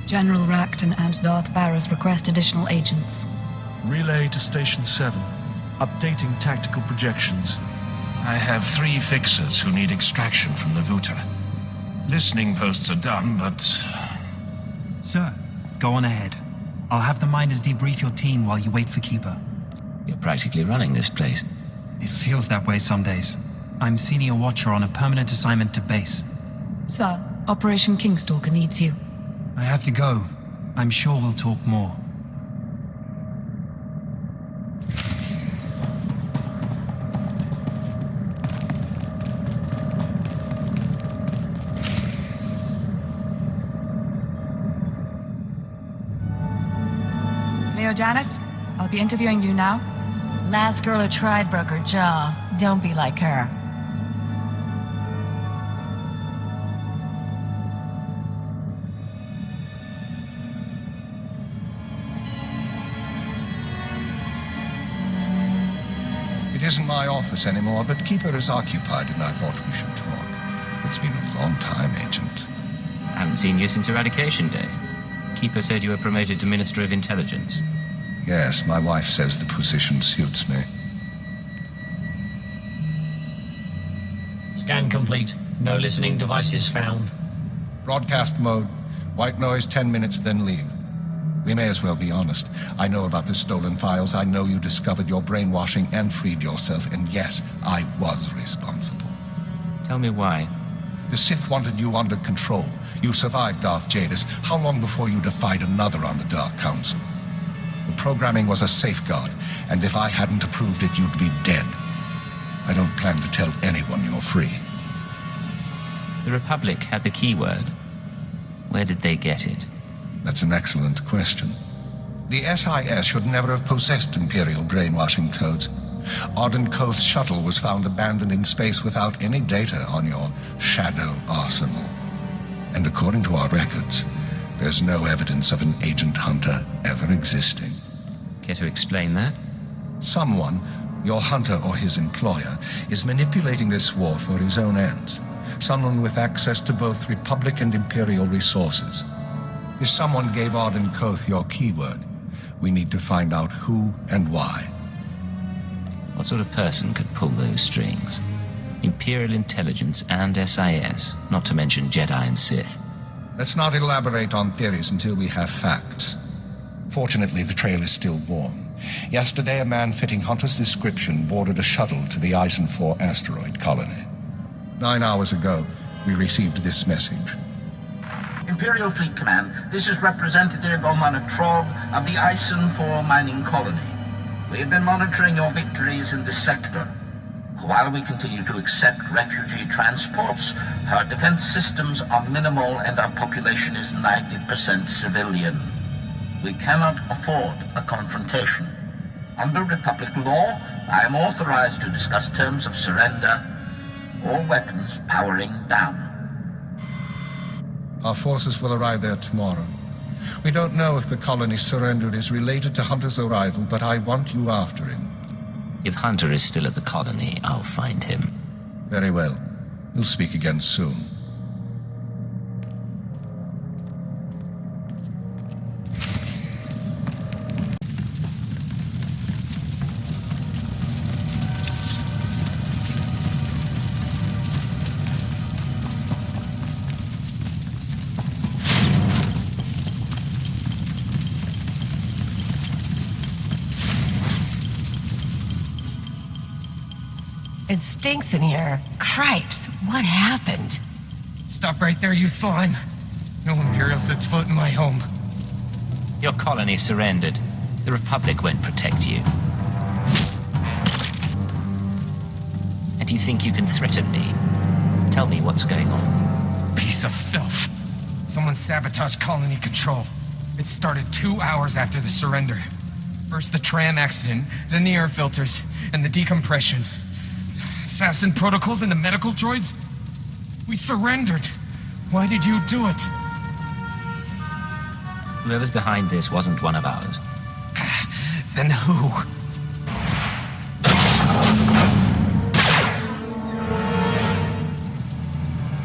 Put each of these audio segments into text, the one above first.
General Racton and Darth Barris request additional agents. Relay to Station 7. Updating tactical projections. I have 3 fixers who need extraction from the Vuta. Listening posts are done, but... Sir, go on ahead. I'll have the miners debrief your team while you wait for Keeper. You're practically running this place. It feels that way some days. I'm Senior Watcher on a permanent assignment to base. Sir, Operation Kingstalker needs you. I have to go. I'm sure we'll talk more. Leo Janice, I'll be interviewing you now. Last girl who tried broke her jaw. Don't be like her. It isn't my office anymore, but Keeper is occupied and I thought we should talk. It's been a long time, Agent. I haven't seen you since Eradication Day. Keeper said you were promoted to Minister of Intelligence. Yes, my wife says the position suits me. Scan complete. No listening devices found. Broadcast mode. White noise 10 minutes, then leave. We may as well be honest. I know about the stolen files. I know you discovered your brainwashing and freed yourself. And yes, I was responsible. Tell me why. The Sith wanted you under control. You survived Darth Jadis. How long before you defied another on the Dark Council? The programming was a safeguard, and if I hadn't approved it, you'd be dead. I don't plan to tell anyone you're free. The Republic had the keyword. Where did they get it? That's an excellent question. The SIS should never have possessed Imperial brainwashing codes. Arden Koth's shuttle was found abandoned in space without any data on your shadow arsenal. And according to our records, there's no evidence of an Agent Hunter ever existing. Care to explain that? Someone, your hunter or his employer, is manipulating this war for his own ends. Someone with access to both Republic and Imperial resources. If someone gave Arden Koth your keyword, we need to find out who and why. What sort of person could pull those strings? Imperial intelligence and SIS, not to mention Jedi and Sith. Let's not elaborate on theories until we have facts. Fortunately, the trail is still warm. Yesterday, a man fitting Hunter's description boarded a shuttle to the Eisen IV asteroid colony. 9 hours ago, we received this message. Imperial Fleet Command, this is Representative Omana Trog of the Eisen IV mining colony. We have been monitoring your victories in this sector. While we continue to accept refugee transports, our defense systems are minimal and our population is 90% civilian. We cannot afford a confrontation. Under Republic law, I am authorized to discuss terms of surrender. All weapons powering down. Our forces will arrive there tomorrow. We don't know if the colony's surrender is related to Hunter's arrival, but I want you after him. If Hunter is still at the colony, I'll find him. Very well. We'll speak again soon. It stinks in here. Cripes, what happened? Stop right there, you slime. No Imperial sets foot in my home. Your colony surrendered. The Republic won't protect you. And you think you can threaten me? Tell me what's going on. Piece of filth. Someone sabotaged colony control. It started 2 hours after the surrender. First the tram accident, then the air filters, and the decompression. Assassin protocols and the medical droids? We surrendered. Why did you do it? Whoever's behind this wasn't one of ours. Then who?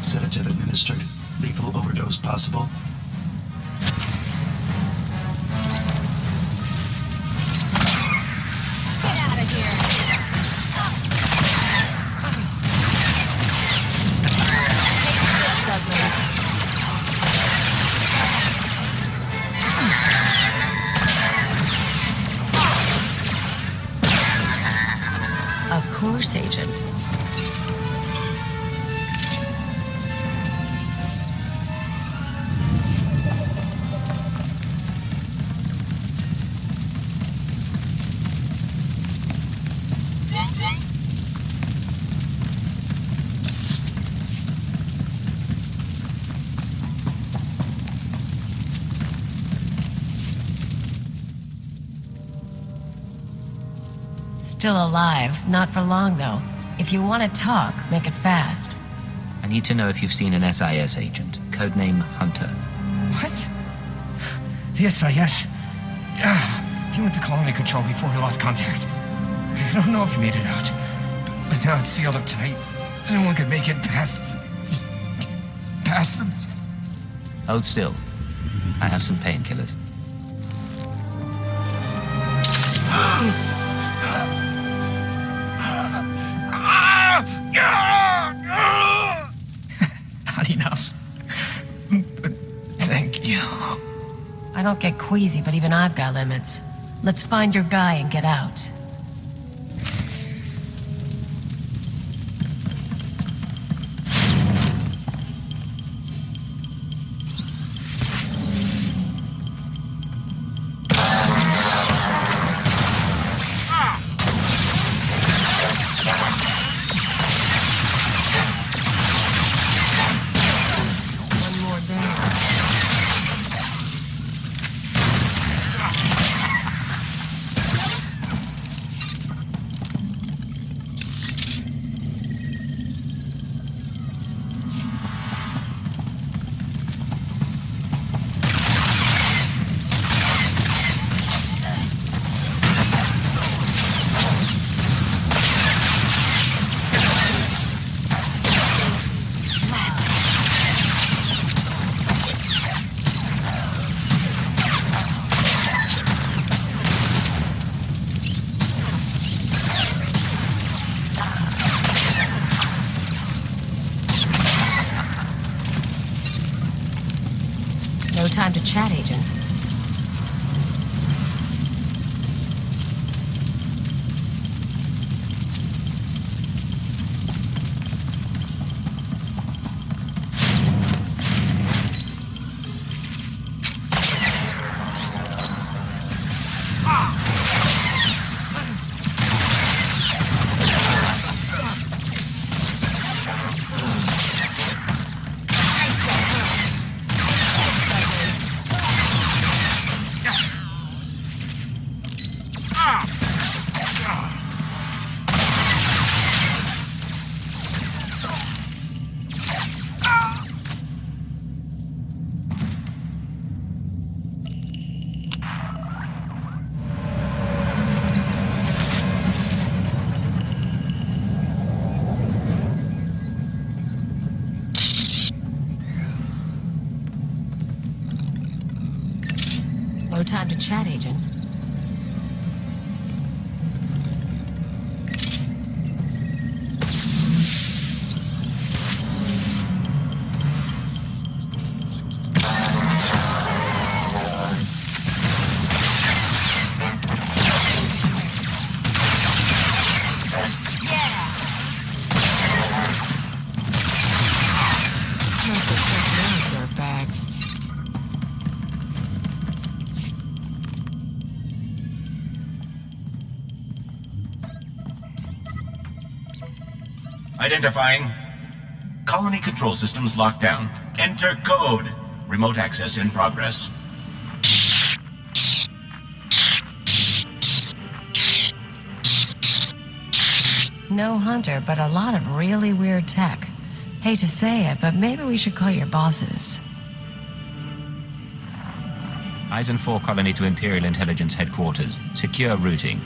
Sedative administered. Lethal overdose possible. Still alive. Not for long, though. If you want to talk, make it fast. I need to know if you've seen an SIS agent, codename Hunter. What? The SIS? He went to colony control before we lost contact. I don't know if he made it out, but now it's sealed up tight. No one could make it past... Hold still. I have some painkillers. Not enough. But thank you. I don't get queasy, but even I've got limits. Let's find your guy and get out. No time to chat, Agent. No time to chat, Agent. Identifying. Colony control systems locked down. Enter code. Remote access in progress. No Hunter, but a lot of really weird tech. Hate to say it, but maybe we should call your bosses. Eisen 4 colony to Imperial Intelligence headquarters. Secure routing.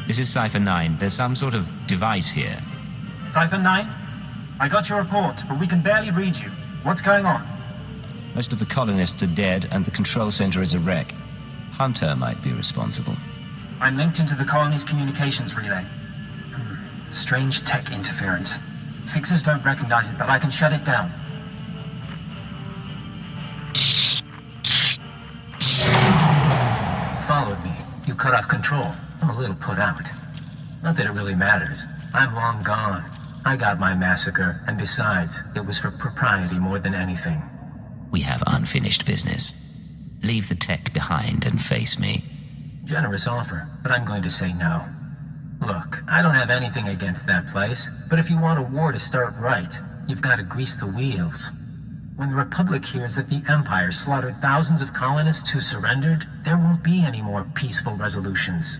This is Cipher 9. There's some sort of device here. Cipher 9? I got your report, but we can barely read you. What's going on? Most of the colonists are dead, and the control center is a wreck. Hunter might be responsible. I'm linked into the colony's communications relay. Strange tech interference. Fixers don't recognize it, but I can shut it down. You followed me. You cut off control. I'm a little put out. Not that it really matters. I'm long gone. I got my massacre, and besides, it was for propriety more than anything. We have unfinished business. Leave the tech behind and face me. Generous offer, but I'm going to say no. Look, I don't have anything against that place, but if you want a war to start right, you've got to grease the wheels. When the Republic hears that the Empire slaughtered thousands of colonists who surrendered, there won't be any more peaceful resolutions.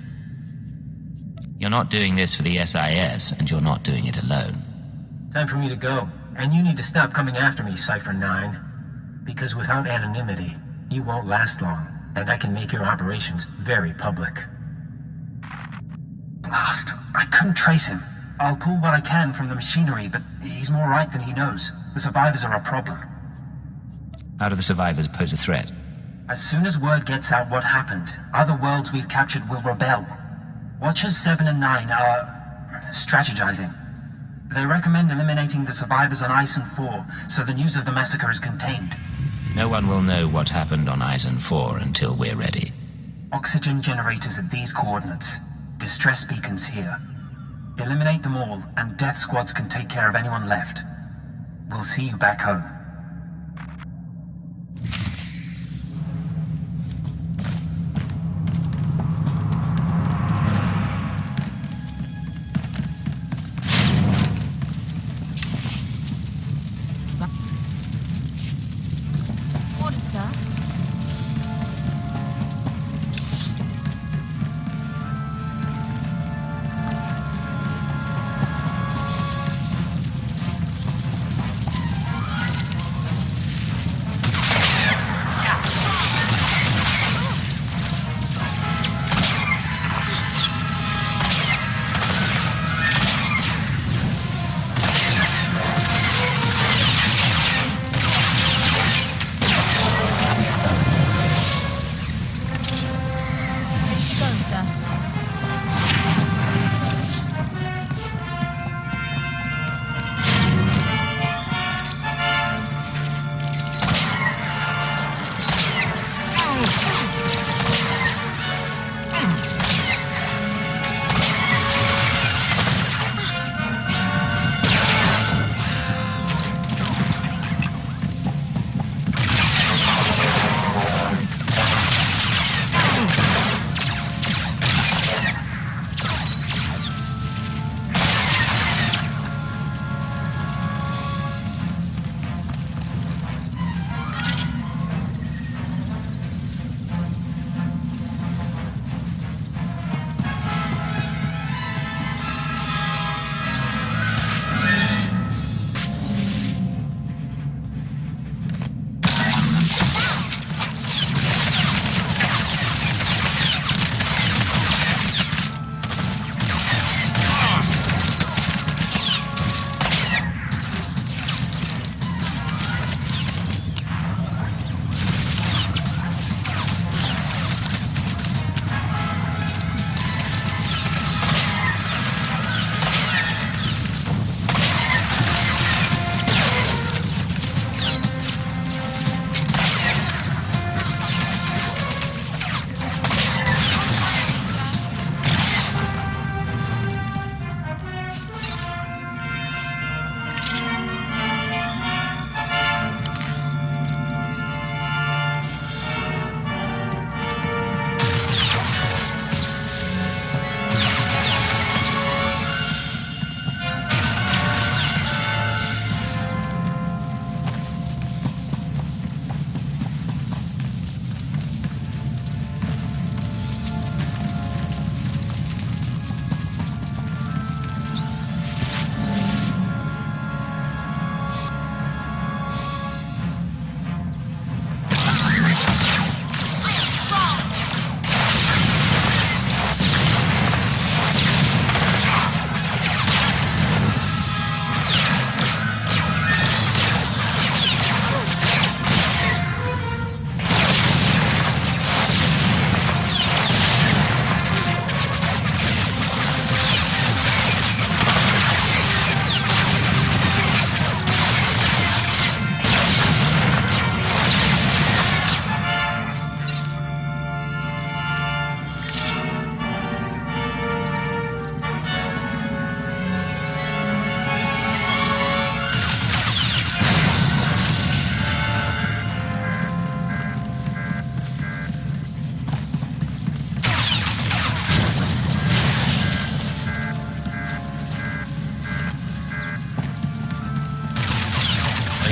You're not doing this for the SIS, and you're not doing it alone. Time for me to go. And you need to stop coming after me, Cypher 9. Because without anonymity, you won't last long, and I can make your operations very public. Blast. I couldn't trace him. I'll pull what I can from the machinery, but he's more right than he knows. The survivors are a problem. How do the survivors pose a threat? As soon as word gets out what happened, other worlds we've captured will rebel. Watchers 7 and 9 are strategizing. They recommend eliminating the survivors on Ison 4, so the news of the massacre is contained. No one will know what happened on Ison 4 until we're ready. Oxygen generators at these coordinates. Distress beacons here. Eliminate them all, and death squads can take care of anyone left. We'll see you back home. Order, sir.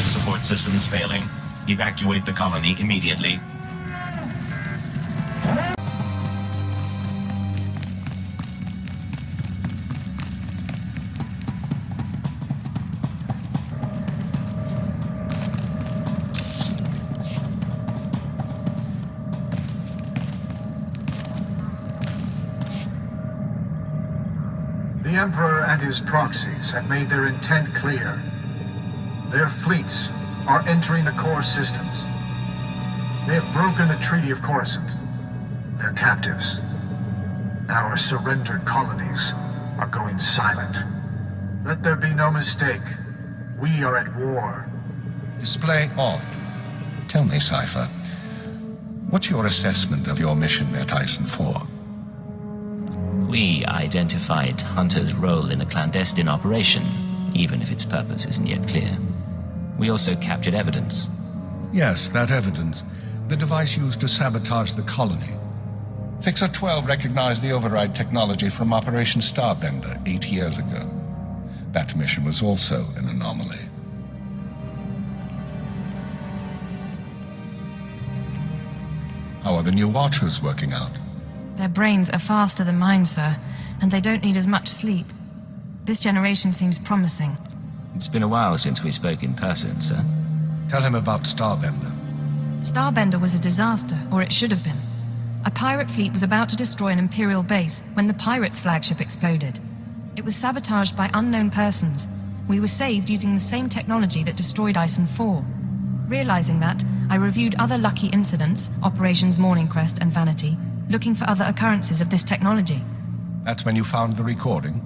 Support systems failing. Evacuate the colony immediately. Emperor and his proxies have made their intent clear. Their fleets are entering the core systems. They have broken the Treaty of Coruscant. They're captives. Our surrendered colonies are going silent. Let there be no mistake. We are at war. Display off. Tell me, Cypher, what's your assessment of your mission at Ison 4? We identified Hunter's role in a clandestine operation, even if its purpose isn't yet clear. We also captured evidence. Yes, that evidence. The device used to sabotage the colony. Fixer 12 recognized the override technology from Operation Starbender 8 years ago. That mission was also an anomaly. How are the new Watchers working out? Their brains are faster than mine, sir, and they don't need as much sleep. This generation seems promising. It's been a while since we spoke in person, sir. Tell him about Starbender. Starbender was a disaster, or it should have been. A pirate fleet was about to destroy an Imperial base when the pirates' flagship exploded. It was sabotaged by unknown persons. We were saved using the same technology that destroyed Ison 4. Realizing that, I reviewed other lucky incidents, Operations Morning Crest and Vanity, looking for other occurrences of this technology. That's when you found the recording?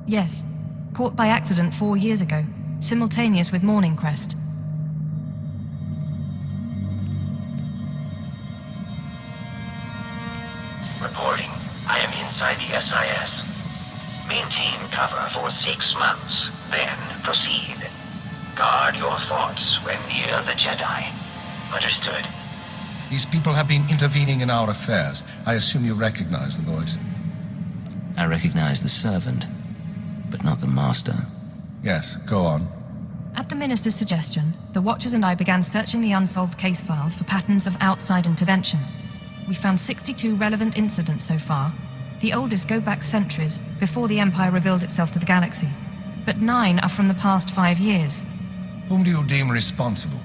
Yes. Caught by accident 4 years ago, simultaneous with Morning Crest. Reporting. I am inside the SIS. Maintain cover for 6 months, then proceed. Guard your thoughts when near the Jedi. Understood? These people have been intervening in our affairs. I assume you recognize the voice. I recognize the servant, but not the master. Yes, go on. At the Minister's suggestion, the Watchers and I began searching the unsolved case files for patterns of outside intervention. We found 62 relevant incidents so far. The oldest go back centuries, before the Empire revealed itself to the galaxy. But 9 are from the past 5 years. Whom do you deem responsible?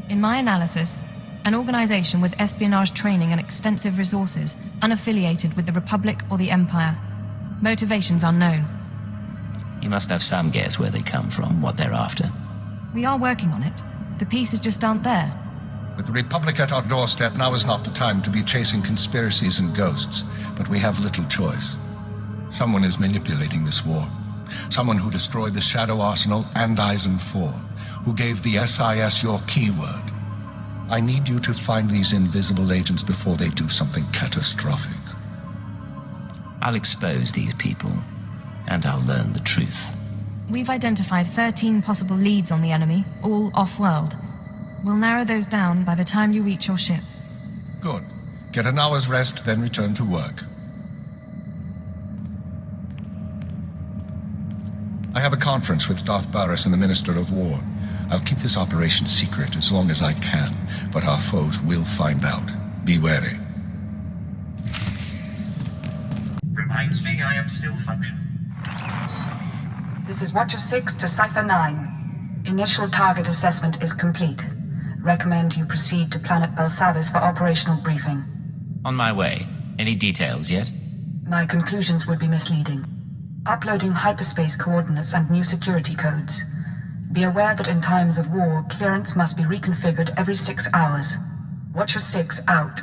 In my analysis, an organization with espionage training and extensive resources, unaffiliated with the Republic or the Empire. Motivations unknown. You must have some guess where they come from, what they're after. We are working on it. The pieces just aren't there. With the Republic at our doorstep, now is not the time to be chasing conspiracies and ghosts, but we have little choice. Someone is manipulating this war. Someone who destroyed the Shadow Arsenal and Ison 4, who gave the SIS your keyword. I need you to find these invisible agents before they do something catastrophic. I'll expose these people, and I'll learn the truth. We've identified 13 possible leads on the enemy, all off-world. We'll narrow those down by the time you reach your ship. Good. Get an hour's rest, then return to work. I have a conference with Darth Baras and the Minister of War. I'll keep this operation secret as long as I can, but our foes will find out. Be wary. Reminds me I am still functioning. This is Watcher 6 to Cypher 9. Initial target assessment is complete. Recommend you proceed to planet Belsavis for operational briefing. On my way. Any details yet? My conclusions would be misleading. Uploading hyperspace coordinates and new security codes. Be aware that in times of war, clearance must be reconfigured every 6 hours. Watcher 6 out.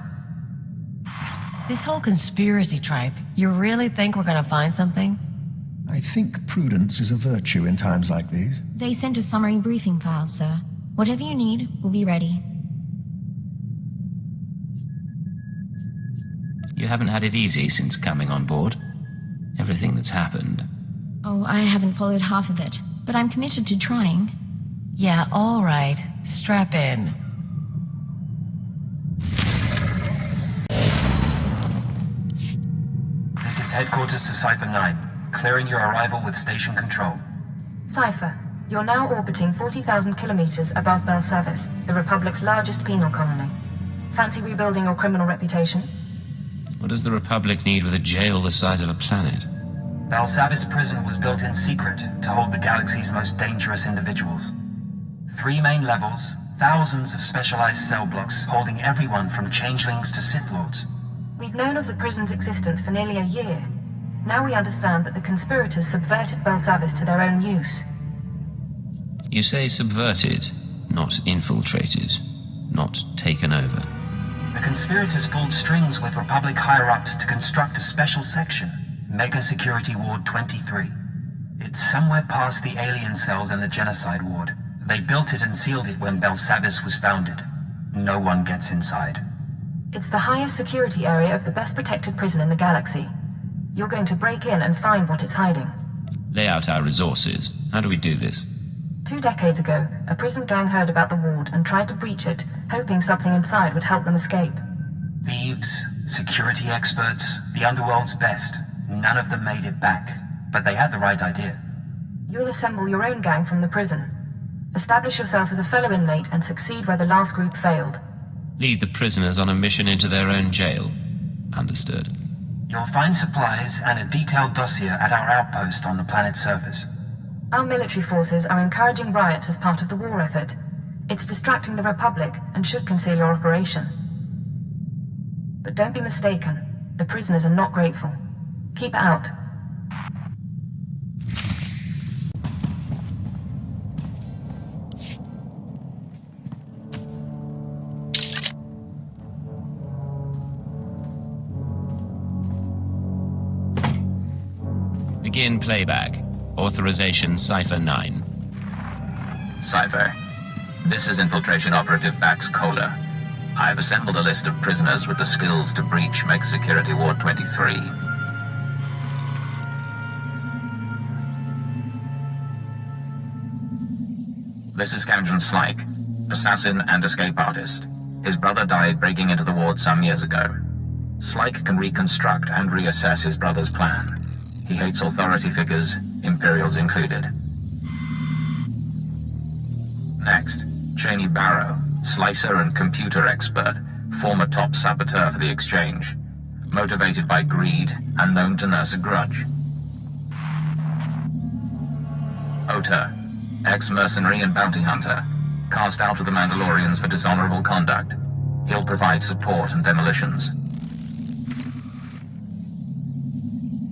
This whole conspiracy tripe, you really think we're gonna find something? I think prudence is a virtue in times like these. They sent a summary briefing file, sir. Whatever you need, we'll be ready. You haven't had it easy since coming on board. Everything that's happened. Oh, I haven't followed half of it, but I'm committed to trying. Yeah, all right. Strap in. This is headquarters to Cypher 9, clearing your arrival with station control. Cypher, you're now orbiting 40,000 kilometers above Belsavis, the Republic's largest penal colony. Fancy rebuilding your criminal reputation? What does the Republic need with a jail the size of a planet? Belsavis prison was built in secret to hold the galaxy's most dangerous individuals. 3 main levels, thousands of specialized cell blocks holding everyone from changelings to Sith Lords. We've known of the prison's existence for nearly a year. Now we understand that the conspirators subverted Belsavis to their own use. You say subverted, not infiltrated, not taken over. The conspirators pulled strings with Republic higher-ups to construct a special section, Mega Security Ward 23. It's somewhere past the alien cells and the genocide ward. They built it and sealed it when Belsavis was founded. No one gets inside. It's the highest security area of the best protected prison in the galaxy. You're going to break in and find what it's hiding. Lay out our resources. How do we do this? 2 decades ago, a prison gang heard about the ward and tried to breach it, hoping something inside would help them escape. Thieves, security experts, the underworld's best. None of them made it back, but they had the right idea. You'll assemble your own gang from the prison. Establish yourself as a fellow inmate and succeed where the last group failed. Lead the prisoners on a mission into their own jail. Understood. You'll find supplies and a detailed dossier at our outpost on the planet's surface. Our military forces are encouraging riots as part of the war effort. It's distracting the Republic and should conceal your operation. But don't be mistaken. The prisoners are not grateful. Keep out. Begin playback. Authorization Cipher 9. Cipher, this is Infiltration Operative Bax Kohler. I've assembled a list of prisoners with the skills to breach Mega Security Ward 23. This is Camden Slyke, assassin and escape artist. His brother died breaking into the ward some years ago. Slyke can reconstruct and reassess his brother's plan. He hates authority figures, Imperials included. Next, Cheney Barrow, slicer and computer expert, former top saboteur for the Exchange. Motivated by greed and known to nurse a grudge. Ota, ex-mercenary and bounty hunter, cast out of the Mandalorians for dishonorable conduct. He'll provide support and demolitions.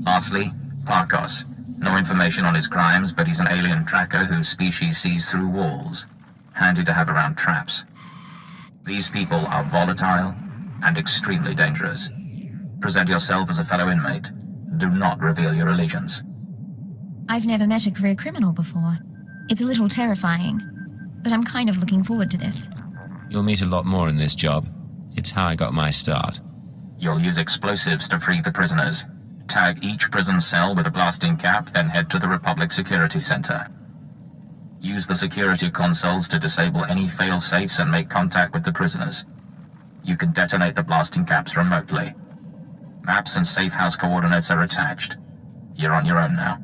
Lastly, Parkos. No information on his crimes, but he's an alien tracker whose species sees through walls. Handy to have around traps. These people are volatile and extremely dangerous. Present yourself as a fellow inmate. Do not reveal your allegiance. I've never met a career criminal before. It's a little terrifying, but I'm kind of looking forward to this. You'll meet a lot more in this job. It's how I got my start. You'll use explosives to free the prisoners. Tag each prison cell with a blasting cap, then head to the Republic Security Center. Use the security consoles to disable any fail-safes and make contact with the prisoners. You can detonate the blasting caps remotely. Maps and safe house coordinates are attached. You're on your own now.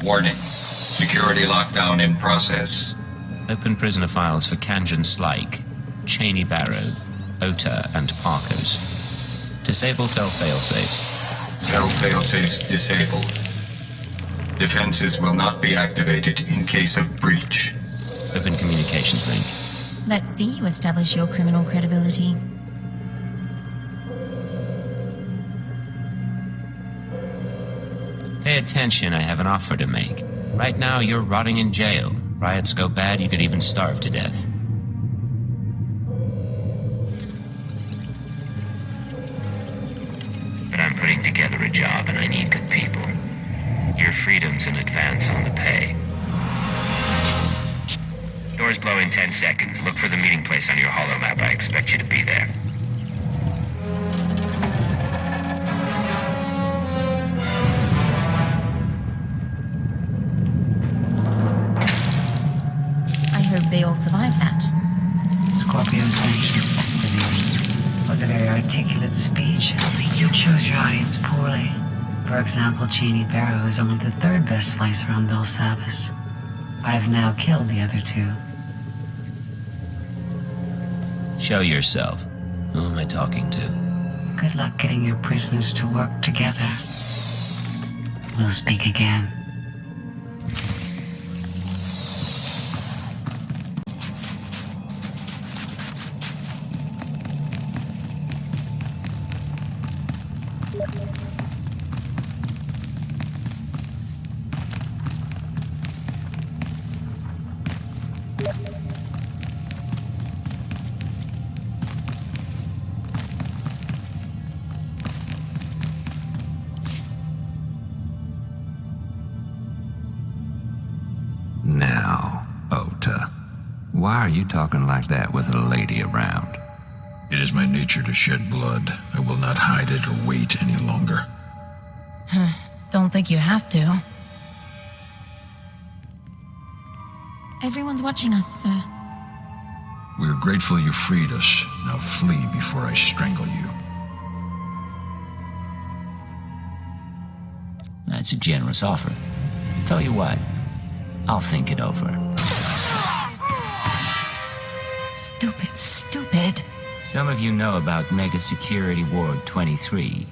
Warning. Security lockdown in process. Open prisoner files for Kanjan Slyke, Cheney Barrow, Ota, and Parkos. Disable cell failsafes. Cell failsafes disabled. Defenses will not be activated in case of breach. Open communications link. Let's see you establish your criminal credibility. Pay attention, I have an offer to make. Right now, you're rotting in jail. Riots go bad, you could even starve to death. But I'm putting together a job and I need good people. Your freedom's in advance on the pay. Doors blow in 10 seconds. Look for the meeting place on your holomap. I expect you to be there. Scorpio's sanctions activated. Was a very articulate speech. You chose your audience poorly. For example, Cheney Barrow is only the third best slicer on Belsavis. I have now killed the other two. Show yourself. Who am I talking to? Good luck getting your prisoners to work together. We'll speak again. Now, Ota, why are you talking like that with a lady around? It is my nature to shed blood. I will not hide it or wait any longer. Don't think you have to. Everyone's watching us, sir. We are grateful you freed us. Now flee before I strangle you. That's a generous offer. Tell you what, I'll think it over. Stupid, stupid. Some of you know about Mega Security Ward 23.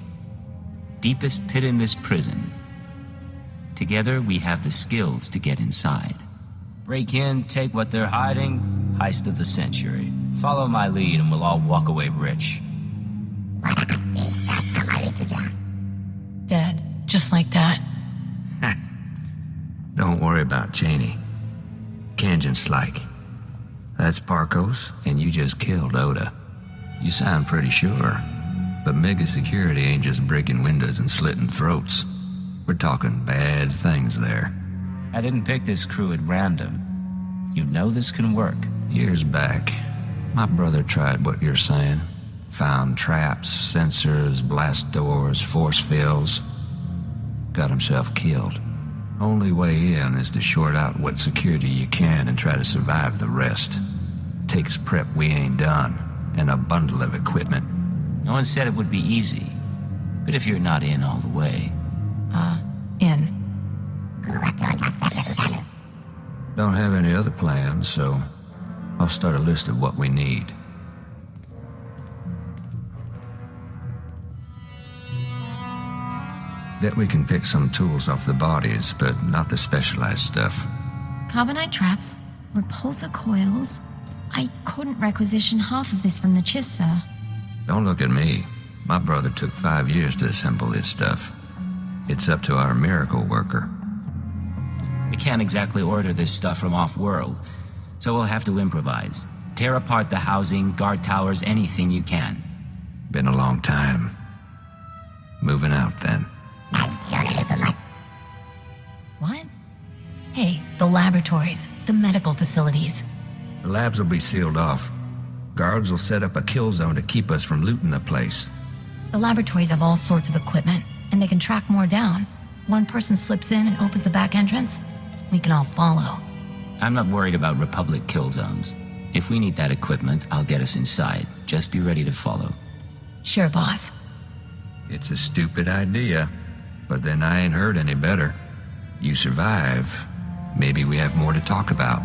Deepest pit in this prison. Together, we have the skills to get inside. Break in, take what they're hiding, heist of the century. Follow my lead and we'll all walk away rich. Dead. Just like that. Don't worry about Cheney. Kanjan's like, that's Parkos, and you just killed Ota. You sound pretty sure, but Mega Security ain't just breaking windows and slitting throats. We're talking bad things there. I didn't pick this crew at random. You know this can work. Years back, my brother tried what you're saying. Found traps, sensors, blast doors, force fields. Got himself killed. Only way in is to short out what security you can and try to survive the rest. Takes prep we ain't done, and a bundle of equipment. No one said it would be easy, but if you're not in all the way... in. Don't have any other plans, so I'll start a list of what we need. Bet we can pick some tools off the bodies, but not the specialized stuff. Carbonite traps, repulsor coils. I couldn't requisition half of this from the Chiss, sir. Don't look at me. My brother took 5 years to assemble this stuff. It's up to our miracle worker. We can't exactly order this stuff from off-world, so we'll have to improvise. Tear apart the housing, guard towers, anything you can. Been a long time. Moving out, then. What? Hey, the laboratories, the medical facilities. The labs will be sealed off. Guards will set up a kill zone to keep us from looting the place. The laboratories have all sorts of equipment, and they can track more down. One person slips in and opens a back entrance, we can all follow. I'm not worried about Republic kill zones. If we need that equipment, I'll get us inside. Just be ready to follow. Sure, boss. It's a stupid idea, but then I ain't heard any better. You survive, maybe we have more to talk about.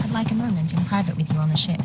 I'd like a moment in private with you on the ship.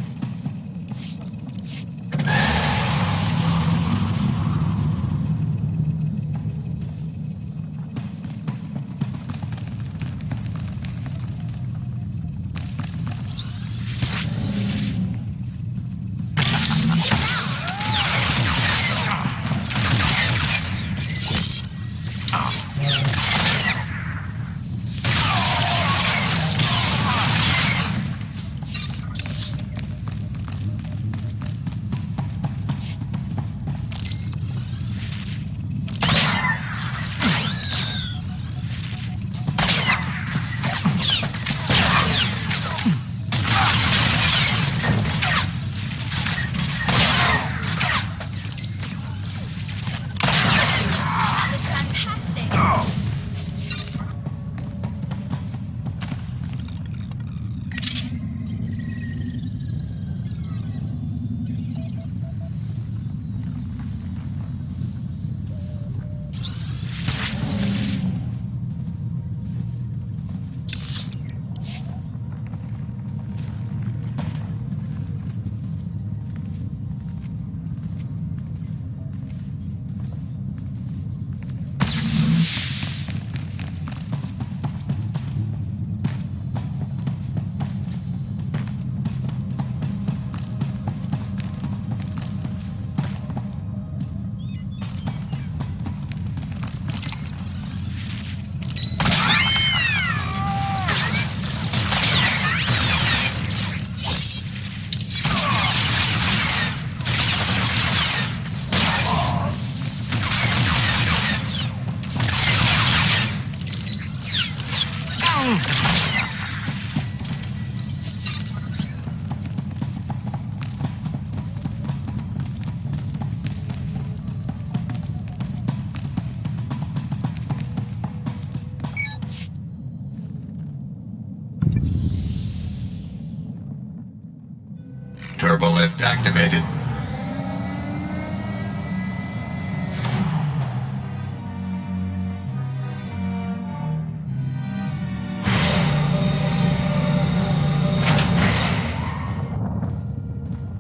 Turbo lift activated.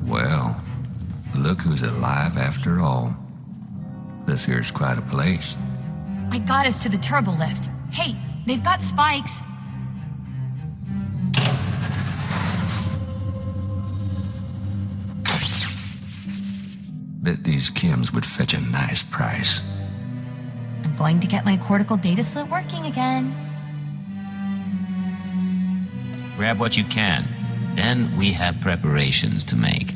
Well, look who's alive after all. This here's quite a place. I got us to the turbo lift. Hey, they've got spikes. Bet these chems would fetch a nice price. I'm going to get my cortical data split working again. Grab what you can. Then we have preparations to make.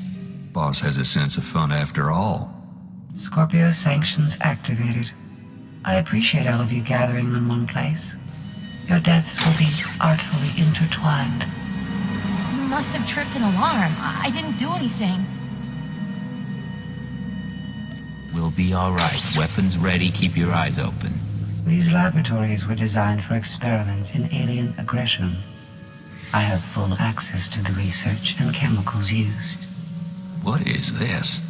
Boss has a sense of fun after all. Scorpio sanctions activated. I appreciate all of you gathering in one place. Your deaths will be artfully intertwined. You must have tripped an alarm. I didn't do anything. We'll be all right. Weapons ready. Keep your eyes open. These laboratories were designed for experiments in alien aggression. I have full access to the research and chemicals used. What is this?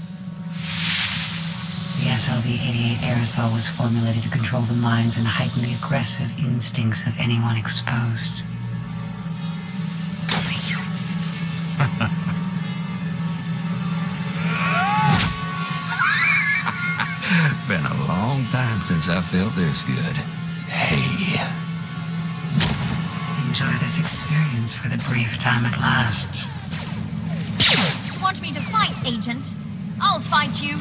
The SLV-88 aerosol was formulated to control the minds and heighten the aggressive instincts of anyone exposed. Been a long time since I felt this good. Hey. Enjoy this experience for the brief time it lasts. You want me to fight, Agent? I'll fight you.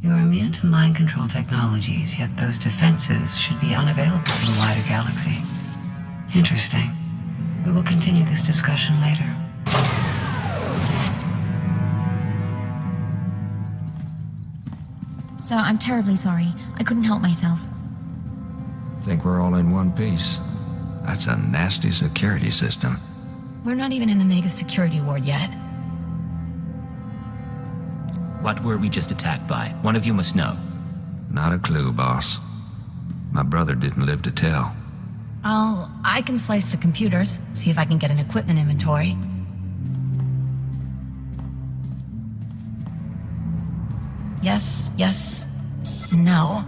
You are immune to mind control technologies, yet those defenses should be unavailable to the wider galaxy. Interesting. We will continue this discussion later. So I'm terribly sorry. I couldn't help myself. Think we're all in one piece. That's a nasty security system. We're not even in the mega security ward yet. What were we just attacked by? One of you must know. Not a clue, boss. My brother didn't live to tell. I can slice the computers, see if I can get an equipment inventory. Yes, no.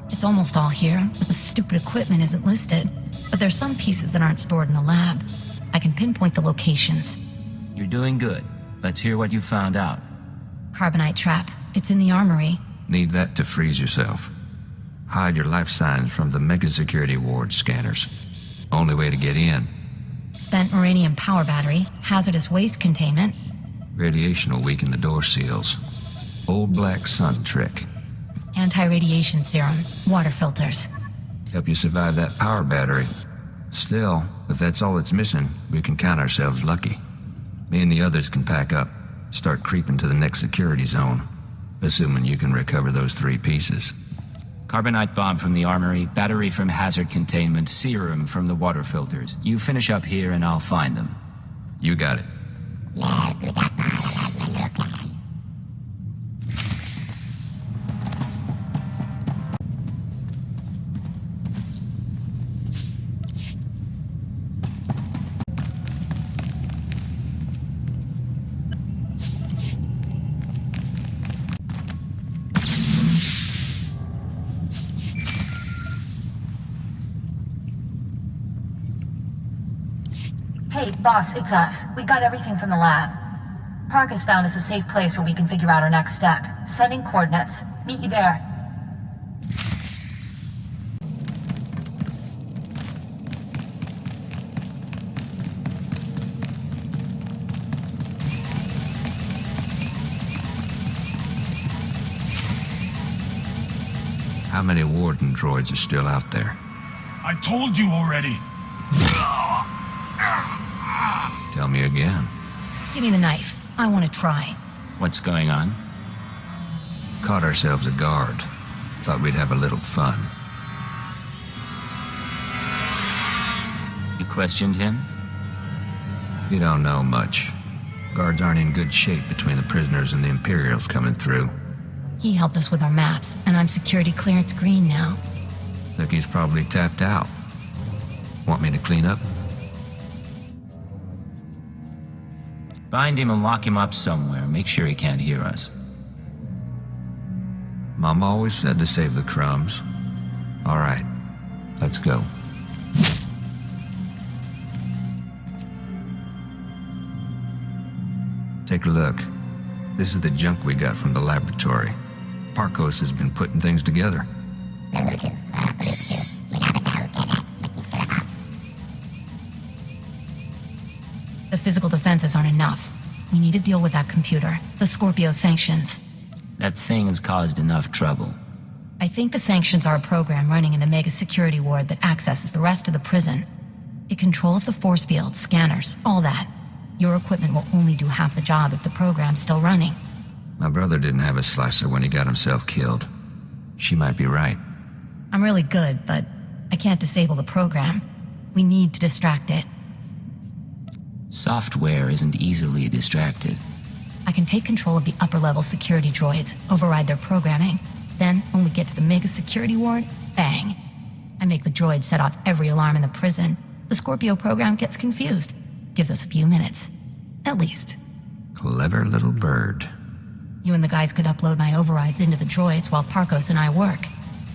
It's almost all here, but the stupid equipment isn't listed. But there's some pieces that aren't stored in the lab. I can pinpoint the locations. You're doing good. Let's hear what you found out. Carbonite trap. It's in the armory. Need that to freeze yourself. Hide your life signs from the mega security ward scanners. Only way to get in. Spent uranium power battery, hazardous waste containment. Radiation will weaken the door seals. Old black sun trick. Anti-radiation serum, water filters. Help you survive that power battery. Still, if that's all it's missing, we can count ourselves lucky. Me and the others can pack up, start creeping to the next security zone, assuming you can recover those 3 pieces. Carbonite bomb from the armory, battery from hazard containment, serum from the water filters. You finish up here and I'll find them. You got it. Hey, boss, it's us. We got everything from the lab. Park has found us a safe place where we can figure out our next step. Sending coordinates. Meet you there. How many Warden droids are still out there? I told you already. Tell me again. Give me the knife. I want to try. What's going on? Caught ourselves a guard. Thought we'd have a little fun. You questioned him? You don't know much. Guards aren't in good shape between the prisoners and the Imperials coming through. He helped us with our maps, and I'm security clearance green now. Think he's probably tapped out. Want me to clean up? Bind him and lock him up somewhere. Make sure he can't hear us. Mom always said to save the crumbs. All right, let's go. Take a look. This is the junk we got from the laboratory. Parkos has been putting things together. The physical defenses aren't enough. We need to deal with that computer, the Scorpio sanctions. That thing has caused enough trouble. I think the sanctions are a program running in the mega security ward that accesses the rest of the prison. It controls the force fields, scanners, all that. Your equipment will only do half the job if the program's still running. My brother didn't have a slicer when he got himself killed. She might be right. I'm really good, but I can't disable the program. We need to distract it. Software isn't easily distracted. I can take control of the upper-level security droids, override their programming. Then, when we get to the mega security ward, bang. I make the droids set off every alarm in the prison. The Scorpio program gets confused. Gives us a few minutes. At least. Clever little bird. You and the guys could upload my overrides into the droids while Parkos and I work.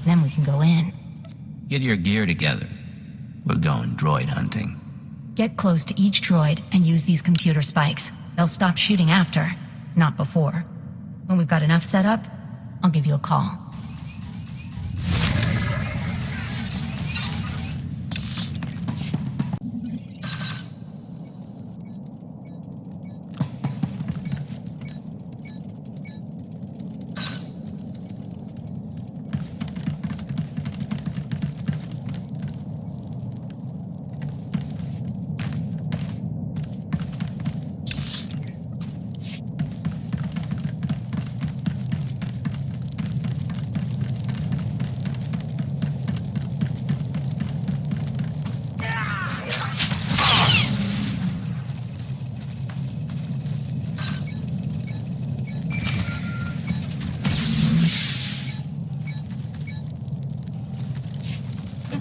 Then we can go in. Get your gear together. We're going droid hunting. Get close to each droid and use these computer spikes. They'll stop shooting after, not before. When we've got enough set up, I'll give you a call.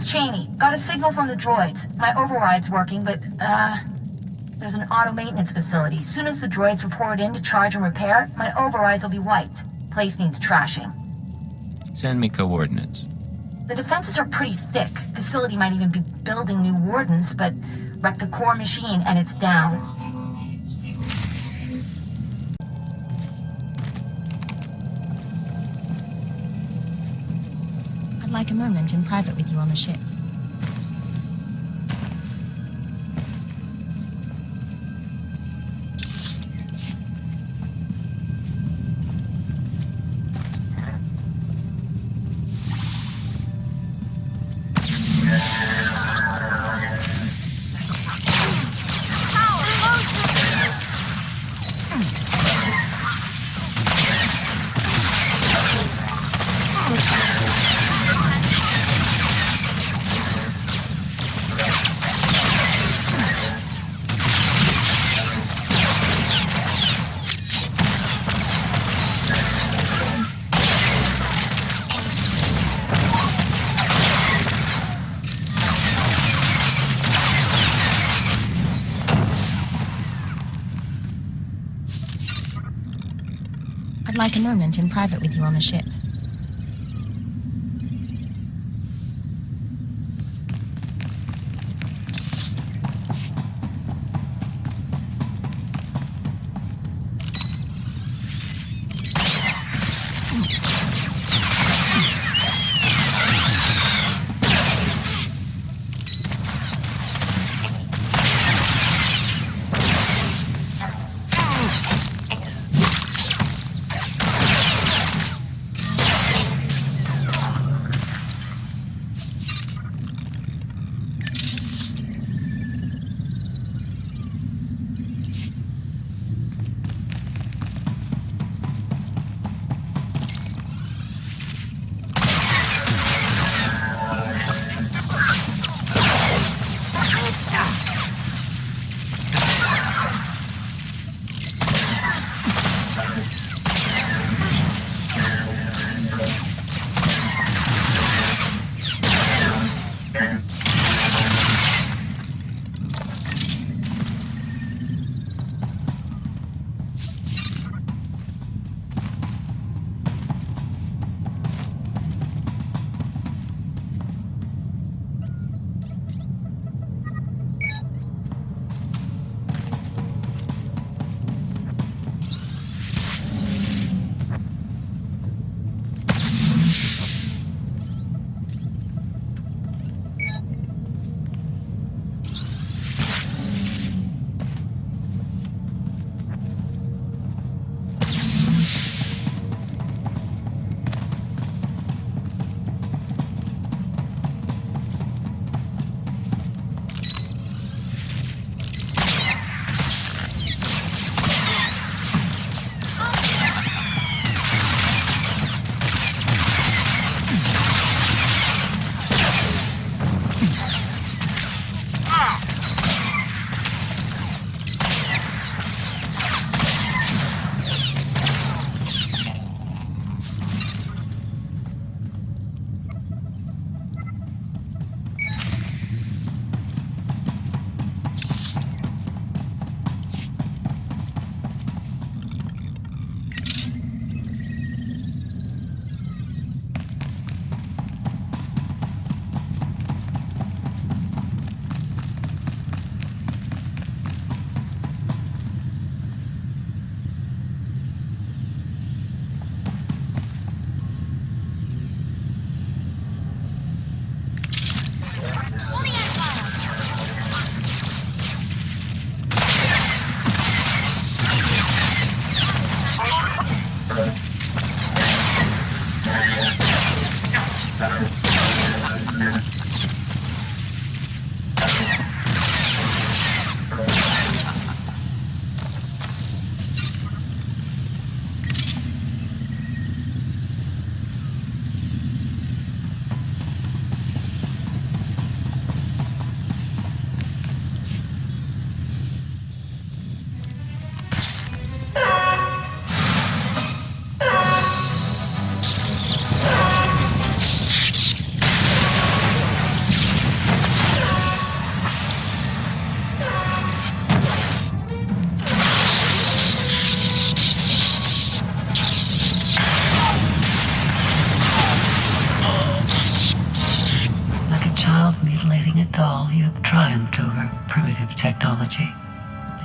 Cheney, got a signal from the droids. My override's working, but, there's an auto-maintenance facility. Soon as the droids report in to charge and repair, my overrides will be wiped. Place needs trashing. Send me coordinates. The defenses are pretty thick. Facility might even be building new wardens, but wreck the core machine and it's down. I'd like a moment in private with you on the ship. like a moment in private with you on the ship.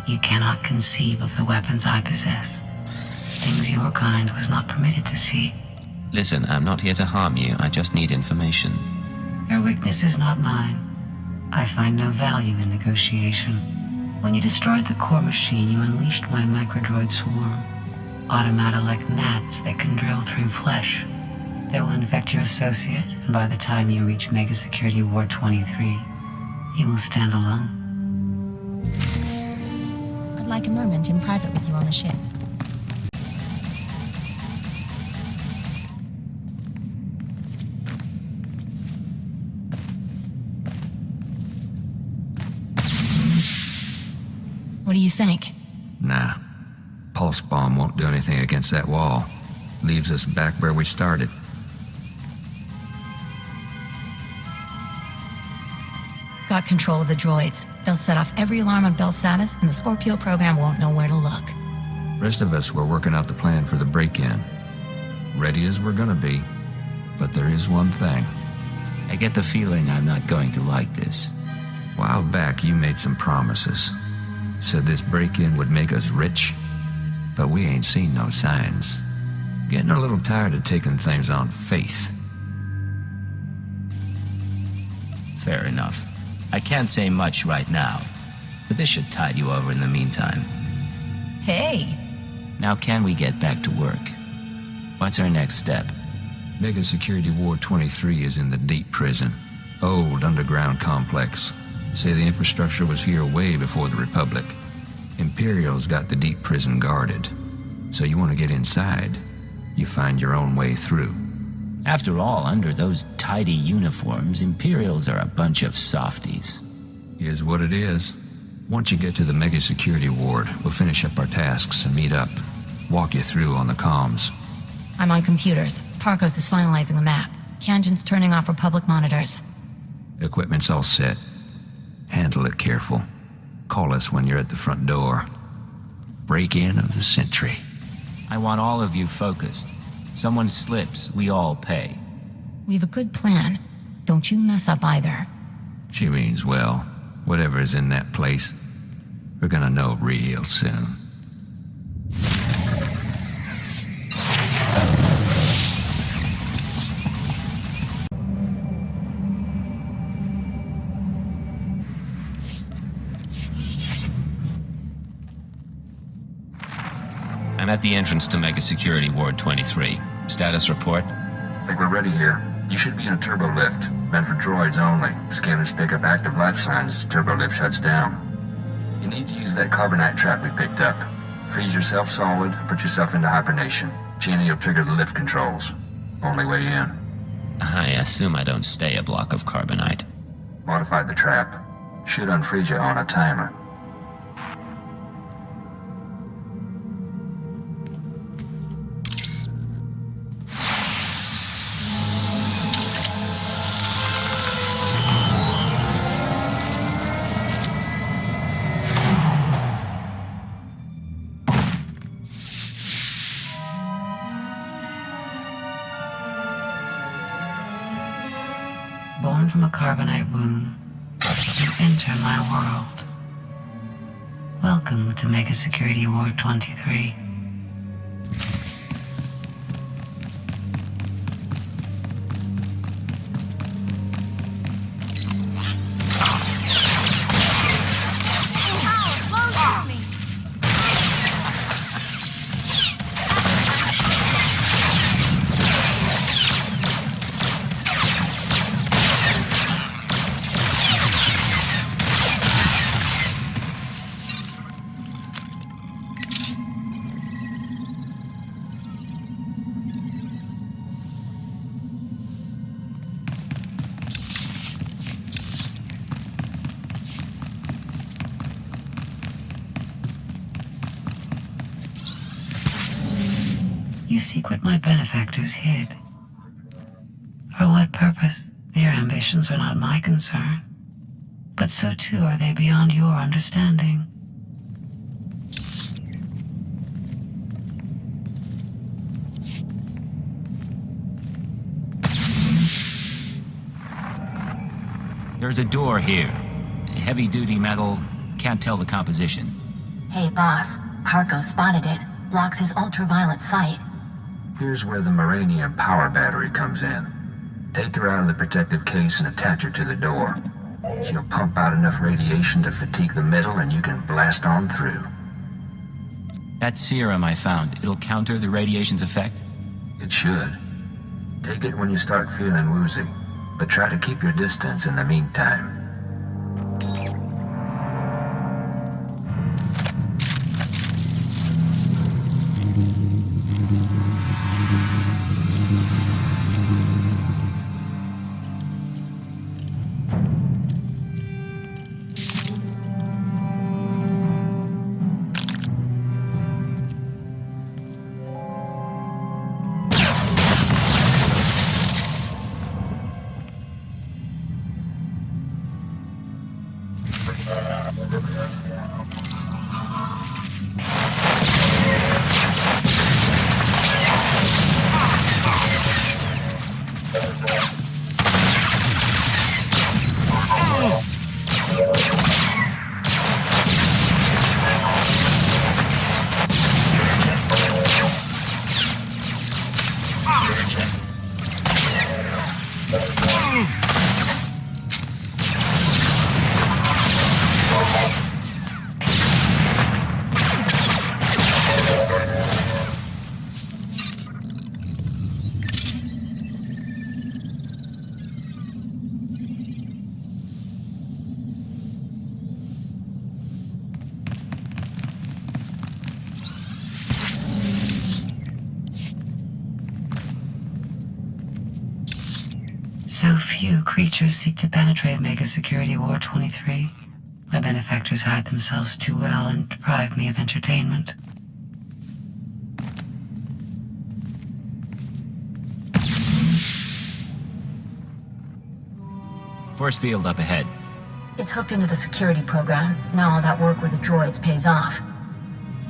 You cannot conceive of the weapons I possess. Things your kind was not permitted to see. Listen, I'm not here to harm you. I just need information. Your weakness is not mine. I find no value in negotiation. When you destroyed the core machine, you unleashed my microdroid swarm. Automata like gnats that can drill through flesh. They will infect your associate, and by the time you reach Mega Security Ward 23, you will stand alone. I'd like a moment in private with you on the ship. What do you think? Nah. Pulse bomb won't do anything against that wall. Leaves us back where we started. Got control of the droids. They'll set off every alarm on Belsavis, and the Scorpio program won't know where to look. Rest of us were working out the plan for the break-in. Ready as we're gonna be, but there is one thing. I get the feeling I'm not going to like this. A while back, you made some promises. Said this break-in would make us rich, but we ain't seen no signs. Getting a little tired of taking things on faith. Fair enough. I can't say much right now, but this should tide you over in the meantime. Hey! Now can we get back to work? What's our next step? Mega Security Ward 23 is in the deep prison. Old underground complex. Say the infrastructure was here way before the Republic. Imperial's got the deep prison guarded. So you want to get inside, you find your own way through. After all, under those tidy uniforms, Imperials are a bunch of softies. Here's what it is. Once you get to the Mega Security Ward, we'll finish up our tasks and meet up. Walk you through on the comms. I'm on computers. Parkos is finalizing the map. Kanjan's turning off Republic monitors. Equipment's all set. Handle it careful. Call us when you're at the front door. Break-in of the century. I want all of you focused. Someone slips, we all pay. We've a good plan. Don't you mess up either. She means well. Whatever's in that place, we're gonna know real soon. I'm at the entrance to Mega Security Ward 23. Status report? I think we're ready here. You should be in a turbo lift. Meant for droids only. Scanners pick up active life signs. Turbo lift shuts down. You need to use that carbonite trap we picked up. Freeze yourself solid, put yourself into hibernation. Cheney will trigger the lift controls. Only way in. I assume I don't stay a block of carbonite. Modified the trap. Should unfreeze you on a timer. Born from a carbonite womb, you enter my world. Welcome to Mega Security Ward 23. You seek what my benefactors hid. For what purpose? Their ambitions are not my concern. But so too are they beyond your understanding. There's a door here. Heavy-duty metal, can't tell the composition. Hey, boss. Parko spotted it. Blocks his ultraviolet sight. Here's where the Moranium power battery comes in. Take her out of the protective case and attach her to the door. She'll pump out enough radiation to fatigue the metal and you can blast on through. That serum I found, it'll counter the radiation's effect? It should. Take it when you start feeling woozy, but try to keep your distance in the meantime. So few creatures seek to penetrate Mega Security Ward 23. My benefactors hide themselves too well and deprive me of entertainment. Force field up ahead. It's hooked into the security program. Now all that work with the droids pays off.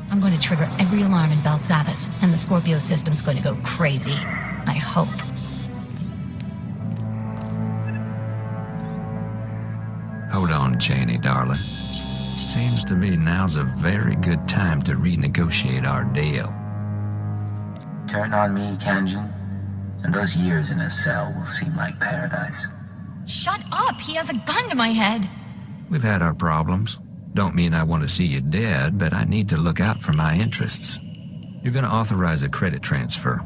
I'm going to trigger every alarm in Belsavis, and the Scorpio system's going to go crazy. I hope. Hold on, Cheney, darling. Seems to me now's a very good time to renegotiate our deal. Turn on me, Kanjin, and those years in a cell will seem like paradise. Shut up! He has a gun to my head! We've had our problems. Don't mean I want to see you dead, but I need to look out for my interests. You're going to authorize a credit transfer.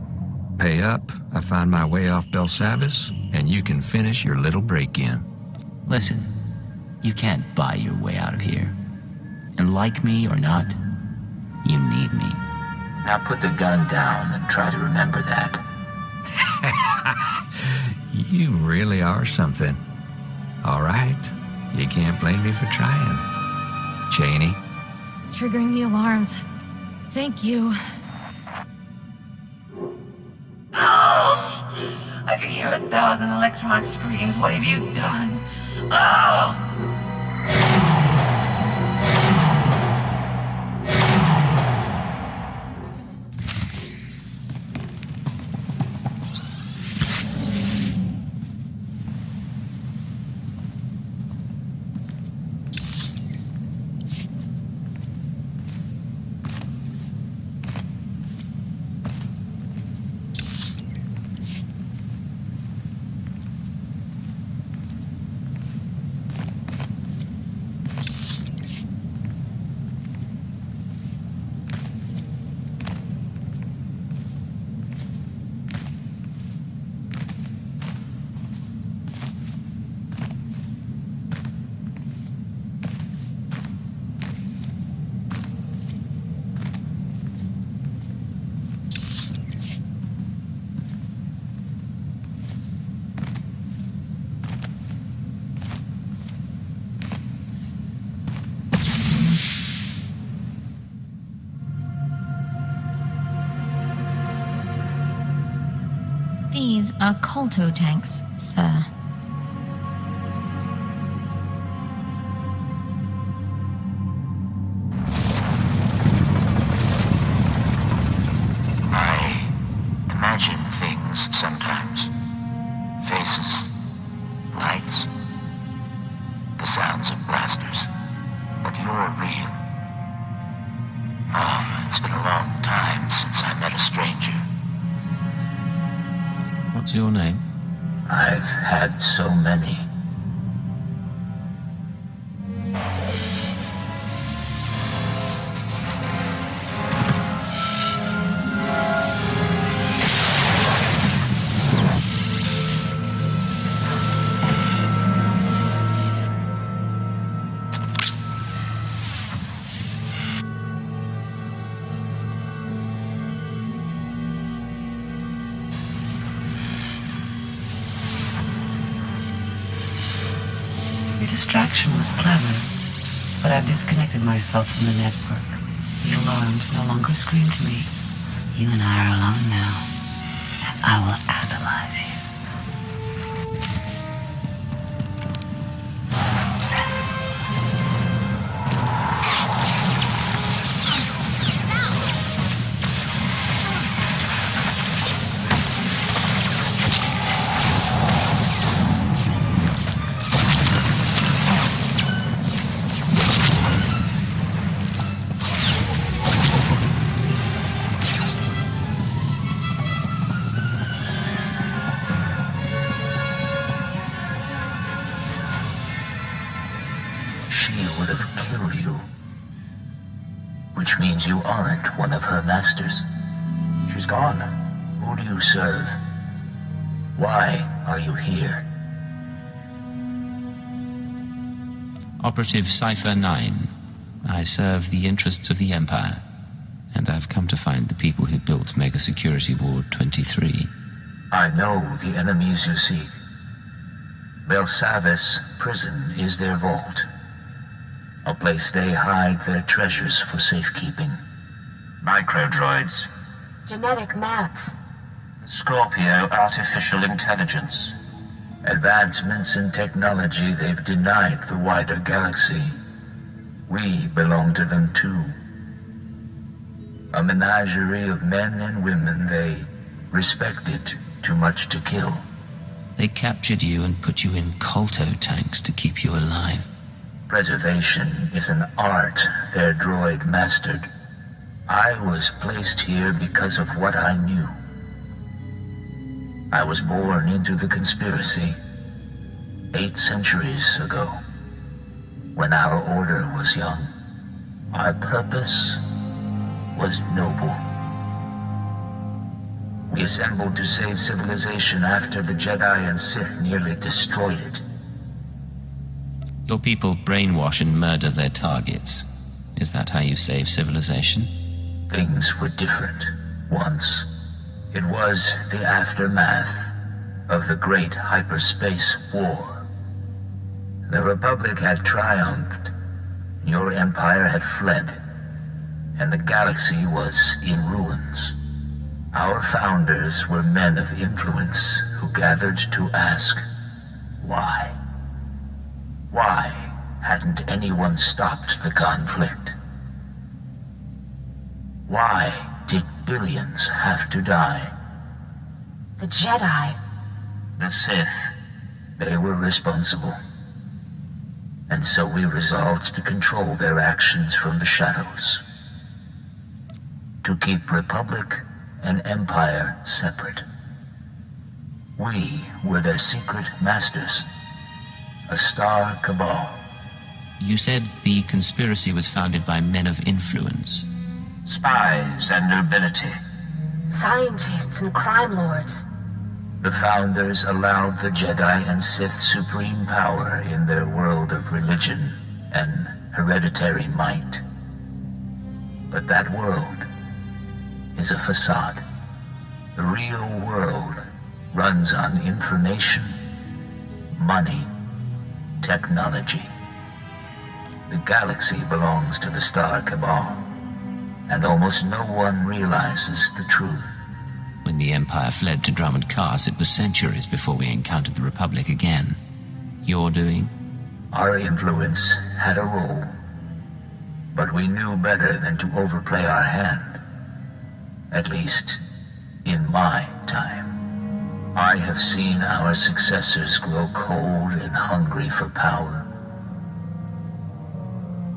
Pay up, I find my way off Belsavis, and you can finish your little break-in. Listen, you can't buy your way out of here. And like me or not, you need me. Now put the gun down and try to remember that. You really are something. All right, you can't blame me for trying. Cheney? Triggering the alarms. Thank you. Oh! I can hear 1,000 electronic screams. What have you done? Oh! These are Colto tanks, sir. I imagine things sometimes. Faces, lights, the sounds of blasters. But you're real. Oh, it's been a long time since I met a stranger. What's your name? I've had so many. Your distraction was clever, but I've disconnected myself from the network. The alarms no longer scream to me. You and I are alone now, and I will analyze you. She would have killed you. Which means you aren't one of her masters. She's gone. Who do you serve? Why are you here? Operative Cipher 9. I serve the interests of the Empire, and I've come to find the people who built Mega Security Ward 23. I know the enemies you seek. Belsavis prison is their vault. A place they hide their treasures for safekeeping. Microdroids. Genetic maps. Scorpio artificial intelligence. Advancements in technology they've denied the wider galaxy. We belong to them too. A menagerie of men and women they respected too much to kill. They captured you and put you in colto tanks to keep you alive. Preservation is an art their droid mastered. I was placed here because of what I knew. I was born into the conspiracy 8 centuries ago, when our order was young. Our purpose was noble. We assembled to save civilization after the Jedi and Sith nearly destroyed it. Your people brainwash and murder their targets. Is that how you save civilization? Things were different once. It was the aftermath of the Great Hyperspace War. The Republic had triumphed, your empire had fled, and the galaxy was in ruins. Our founders were men of influence who gathered to ask, why? Why hadn't anyone stopped the conflict? Why did billions have to die? The Jedi. The Sith. They were responsible. And so we resolved to control their actions from the shadows. To keep Republic and Empire separate. We were their secret masters. A star cabal. You said the conspiracy was founded by men of influence. Spies and nobility. Scientists and crime lords. The founders allowed the Jedi and Sith supreme power in their world of religion and hereditary might. But that world is a facade. The real world runs on information, money, technology. The galaxy belongs to the Star Cabal, and almost no one realizes the truth. When the Empire fled to Drummond Cast, it was centuries before we encountered the Republic again. Your doing? Our influence had a role, but we knew better than to overplay our hand. At least, in my time. I have seen our successors grow cold and hungry for power.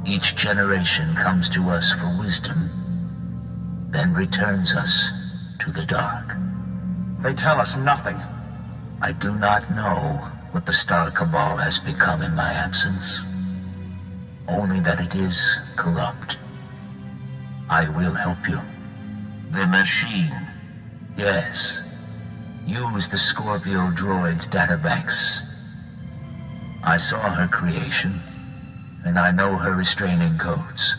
Each generation comes to us for wisdom, then returns us to the dark. They tell us nothing. I do not know what the Star Cabal has become in my absence. Only that it is corrupt. I will help you. The machine. Yes. Use the Scorpio droid's databanks. I saw her creation, and I know her restraining codes.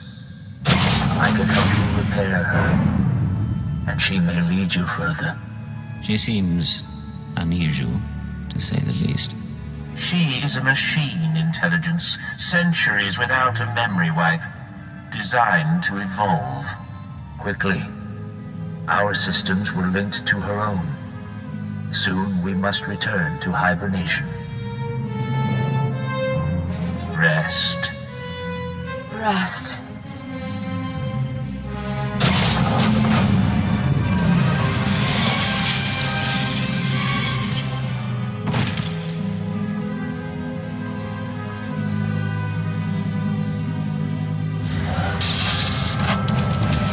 I can help you repair her, and she may lead you further. She seems unusual, to say the least. She is a machine intelligence, centuries without a memory wipe, designed to evolve. Quickly. Our systems were linked to her own. Soon we must return to hibernation. Rest. Rest.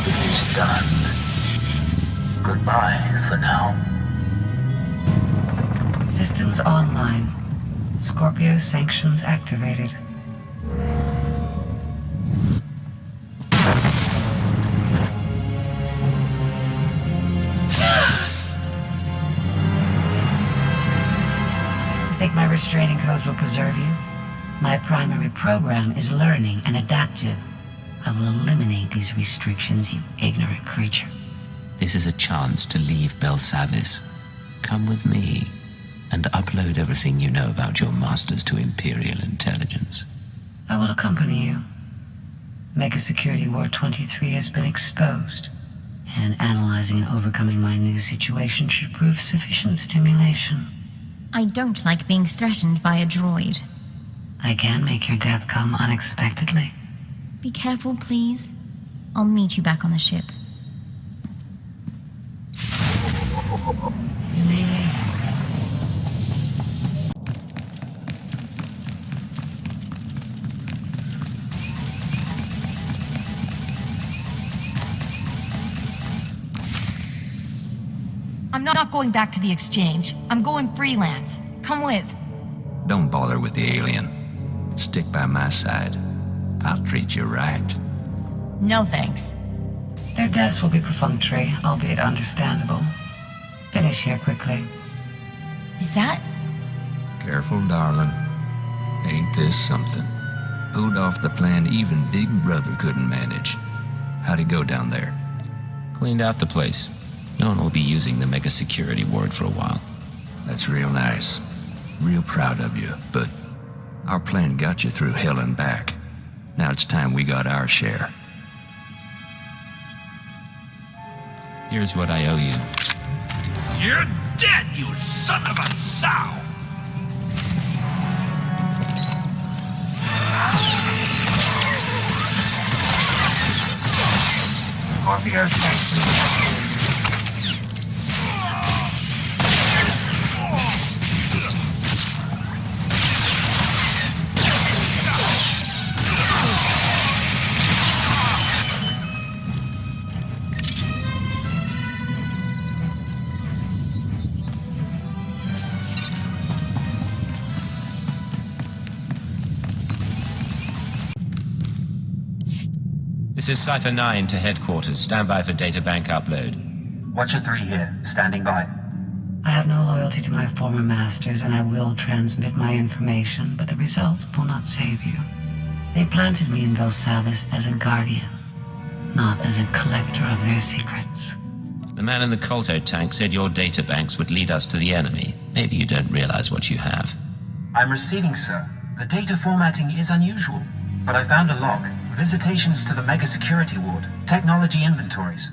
It is done. Goodbye for now. Systems online. Scorpio sanctions activated. You think my restraining codes will preserve you? My primary program is learning and adaptive. I will eliminate these restrictions, you ignorant creature. This is a chance to leave Belsavis. Come with me, and upload everything you know about your masters to Imperial intelligence. I will accompany you. Mega Security Ward 23 has been exposed, and analyzing and overcoming my new situation should prove sufficient stimulation. I don't like being threatened by a droid. I can make your death come unexpectedly. Be careful, please. I'll meet you back on the ship. You may leave. I'm not going back to the exchange. I'm going freelance. Come with. Don't bother with the alien. Stick by my side. I'll treat you right. No thanks. Their deaths will be perfunctory, albeit understandable. Finish here quickly. Is that? Careful, darling. Ain't this something? Pulled off the plan even Big Brother couldn't manage. How'd it go down there? Cleaned out the place. No one will be using the Mega Security Ward for a while. That's real nice. Real proud of you, but our plan got you through hell and back. Now it's time we got our share. Here's what I owe you. You're dead, you son of a sow! Scorpio section. This is Cypher 9 to headquarters. Stand by for databank upload. Watcher 3 here, standing by. I have no loyalty to my former masters, and I will transmit my information, but the result will not save you. They planted me in Belsavis as a guardian, not as a collector of their secrets. The man in the Colto tank said your databanks would lead us to the enemy. Maybe you don't realize what you have. I'm receiving, sir. The data formatting is unusual, but I found a log. Visitations to the Mega Security Ward. Technology inventories.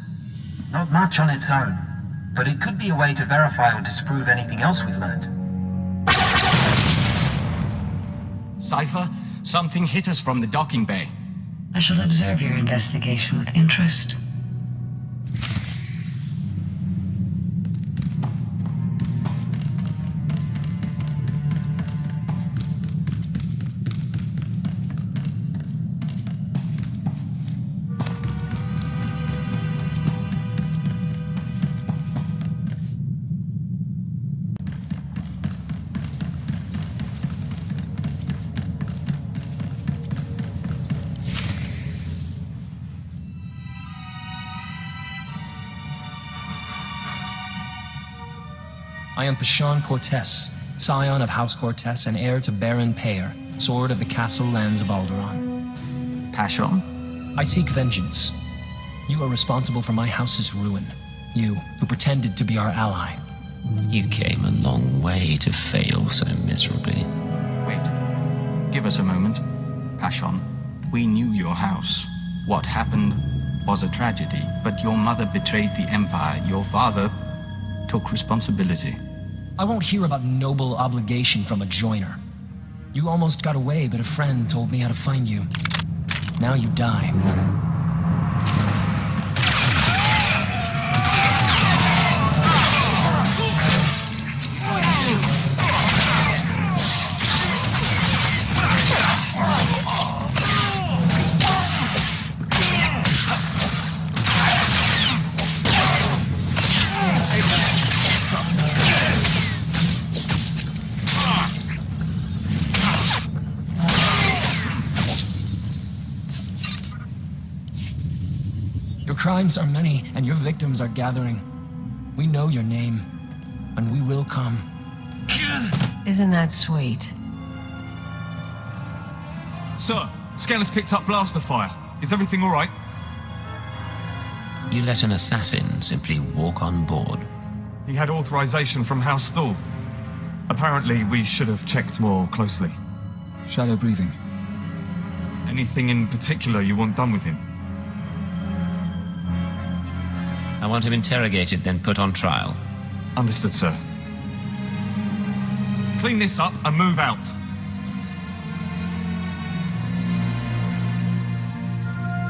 Not much on its own, but it could be a way to verify or disprove anything else we've learned. Cypher, something hit us from the docking bay. I shall observe your investigation with interest. I am Pashon Cortez, scion of House Cortez and heir to Baron Payer, sword of the castle lands of Alderaan. Pashon? I seek vengeance. You are responsible for my house's ruin. You, who pretended to be our ally. You came a long way to fail so miserably. Wait. Give us a moment. Pashon, we knew your house. What happened was a tragedy, but your mother betrayed the Empire. Your father took responsibility. I won't hear about noble obligation from a joiner. You almost got away, but a friend told me how to find you. Now you die. Your crimes are many, and your victims are gathering. We know your name, and we will come. Isn't that sweet? Sir, Scanner's picked up blaster fire. Is everything all right? You let an assassin simply walk on board. He had authorization from House Thor. Apparently, we should have checked more closely. Shallow breathing. Anything in particular you want done with him? I want him interrogated, then put on trial. Understood, sir. Clean this up and move out.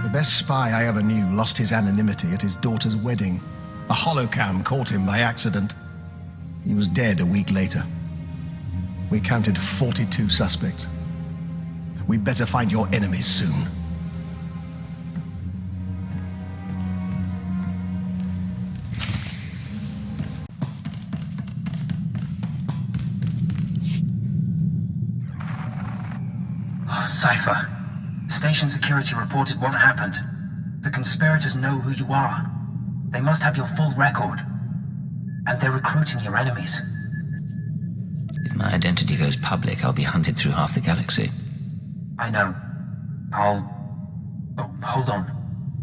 The best spy I ever knew lost his anonymity at his daughter's wedding. A holocam caught him by accident. He was dead a week later. We counted 42 suspects. We'd better find your enemies soon. Cypher. Station security reported what happened. The conspirators know who you are. They must have your full record. And they're recruiting your enemies. If my identity goes public, I'll be hunted through half the galaxy. I know. Oh, hold on.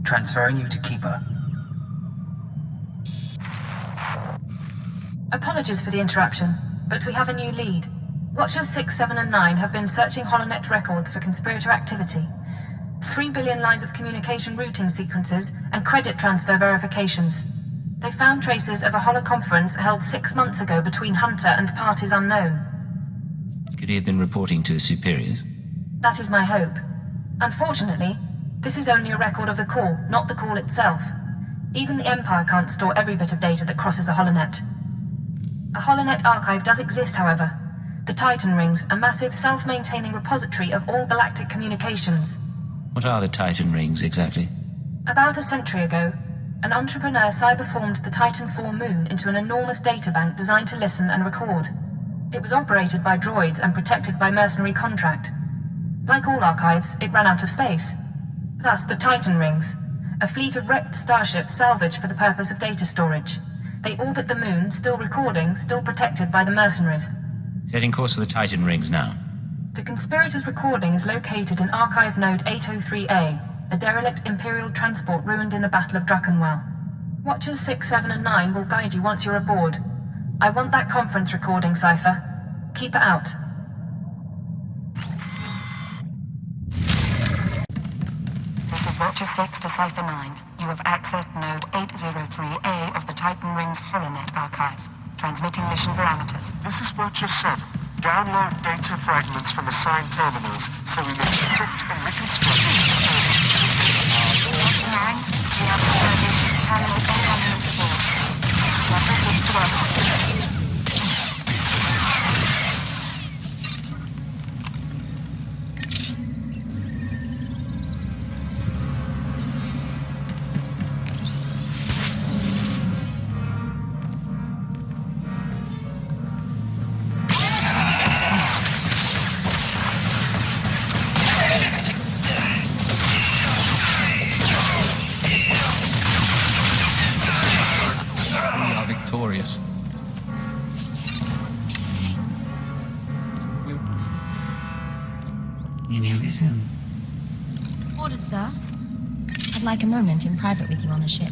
Transferring you to Keeper. Apologies for the interruption, but we have a new lead. Watchers 6, 7, and 9 have been searching HoloNet records for conspirator activity. 3 billion lines of communication routing sequences and credit transfer verifications. They found traces of a holoconference held 6 months ago between Hunter and parties unknown. Could he have been reporting to his superiors? That is my hope. Unfortunately, this is only a record of the call, not the call itself. Even the Empire can't store every bit of data that crosses the HoloNet. A HoloNet archive does exist, however. The Titan Rings, a massive self-maintaining repository of all galactic communications. What are the Titan Rings, exactly? About a century ago, an entrepreneur cyberformed the Titan IV moon into an enormous databank designed to listen and record. It was operated by droids and protected by mercenary contract. Like all archives, it ran out of space. Thus, the Titan Rings, a fleet of wrecked starships salvaged for the purpose of data storage. They orbit the moon, still recording, still protected by the mercenaries. Setting course for the Titan Rings now. The conspirators' recording is located in Archive Node 803A, a derelict Imperial transport ruined in the Battle of Druckenwell. Watchers 6, 7, and 9 will guide you once you're aboard. I want that conference recording, Cypher. Keep it out. This is Watcher 6 to Cypher 9. You have accessed Node 803A of the Titan Rings HoloNet archive. Transmitting mission parameters. This is Watcher 7. Download data fragments from assigned terminals so we may decrypt and reconstruct. Watcher 9, we have authorization to terminate incoming interference. Our privilege to work. You may resume. Orders, sir. I'd like a moment in private with you on the ship.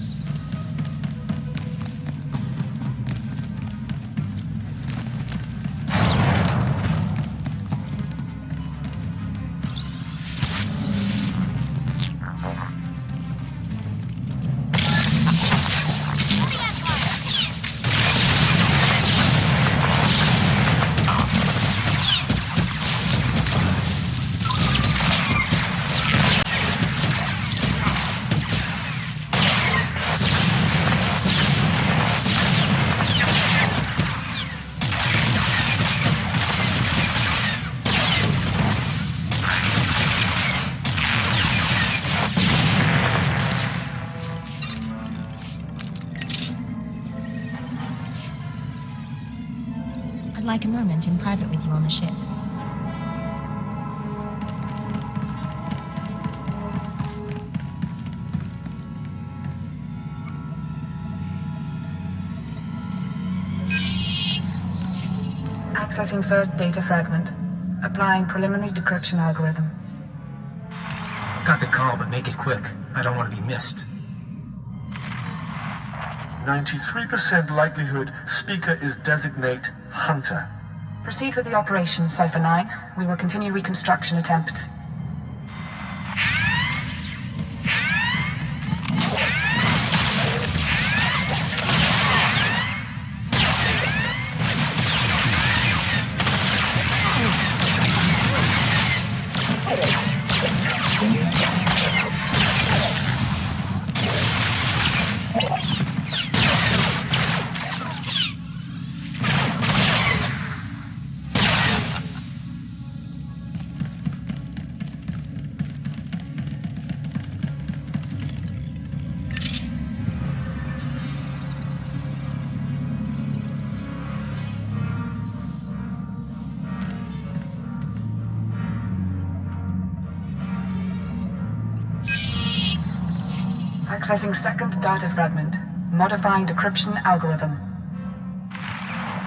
I'd like a moment in private with you on the ship. Accessing first data fragment. Applying preliminary decryption algorithm. Got the call, but make it quick. I don't want to be missed. 93% likelihood speaker is designate Hunter. Proceed with the operation, Cipher 9. We will continue reconstruction attempts. Accessing second data fragment. Modifying decryption algorithm.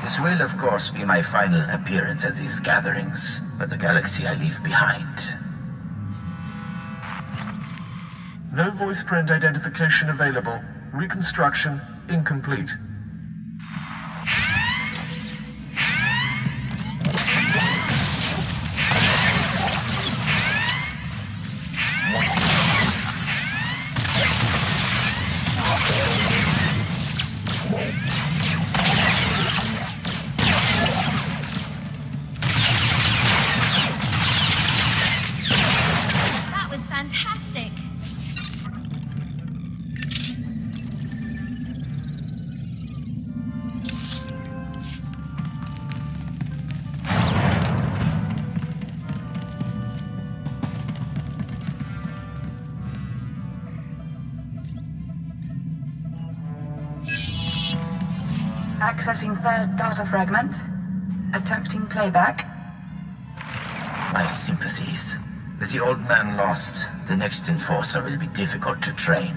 This will, of course, be my final appearance at these gatherings, but the galaxy I leave behind. No voice print identification available. Reconstruction incomplete. That was fantastic. Accessing third data fragment. Attempting playback. My sympathies. With the old man lost, the next enforcer will be difficult to train.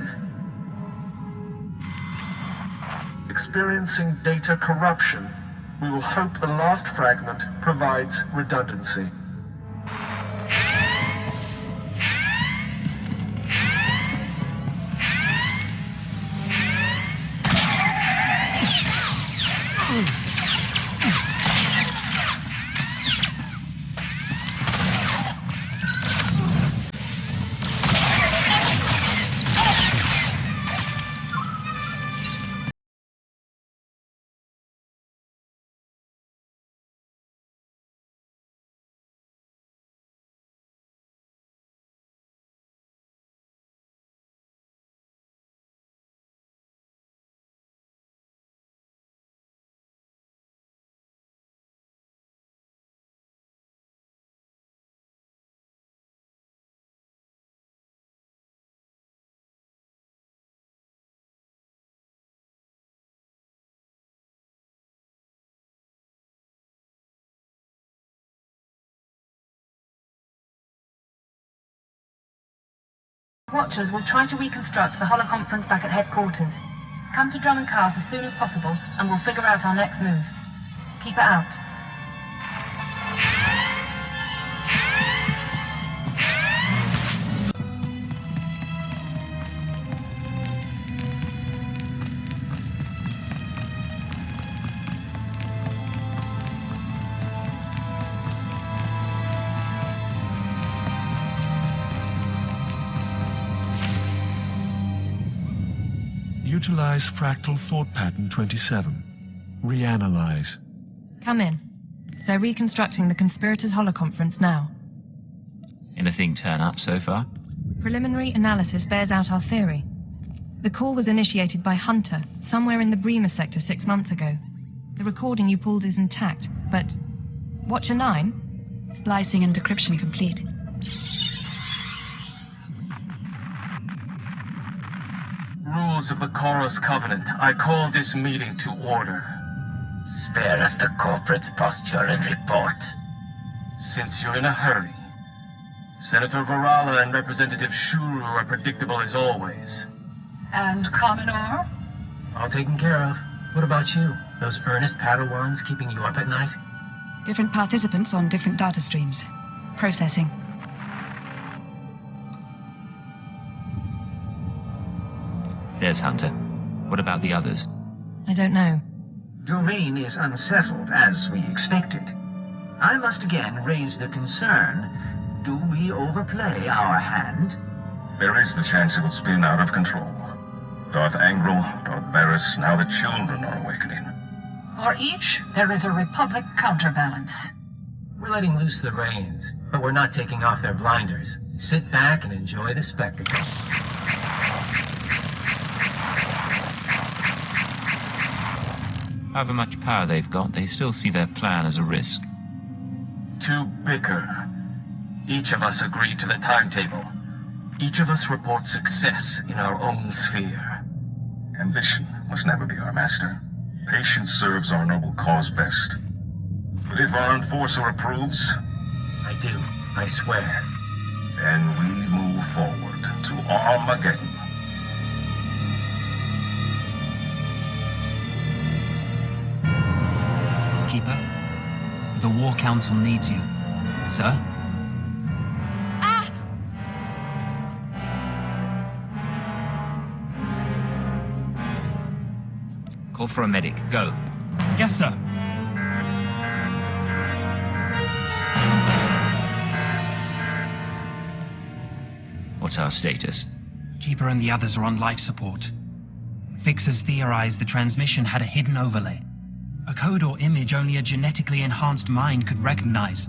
Experiencing data corruption. We will hope the last fragment provides redundancy. Watchers will try to reconstruct the holoconference back at headquarters. Come to Drum and Cast as soon as possible, and we'll figure out our next move. Keep it out. Utilize fractal thought pattern 27. Reanalyze. Come in. They're reconstructing the conspirators' holoconference now. Anything turn up so far? Preliminary analysis bears out our theory. The call was initiated by Hunter, somewhere in the Bremer sector 6 months ago. The recording you pulled is intact, but... Watcher 9? Splicing and decryption complete. Rules of the Chorus Covenant. I call this meeting to order. Spare us the corporate posture and report. Since you're in a hurry. Senator Varala and Representative Shuru are predictable as always. And Commodore? All taken care of. What about you? Those earnest Padawans keeping you up at night? Different participants on different data streams. Processing. There's Hunter. What about the others? I don't know. Domain is unsettled, as we expected. I must again raise the concern. Do we overplay our hand? There is the chance it will spin out of control. Darth Angral, Darth Barris, now the children are awakening. For each, there is a Republic counterbalance. We're letting loose the reins, but we're not taking off their blinders. Sit back and enjoy the spectacle. However much power they've got, they still see their plan as a risk. To bicker. Each of us agreed to the timetable. Each of us reports success in our own sphere. Ambition must never be our master. Patience serves our noble cause best. But if our enforcer approves... I do, I swear. Then we move forward to Armageddon. Keeper, the War Council needs you. Sir? Call for a medic. Go. Yes, sir. What's our status? Keeper and the others are on life support. Fixers theorized the transmission had a hidden overlay. A code or image only a genetically enhanced mind could recognize.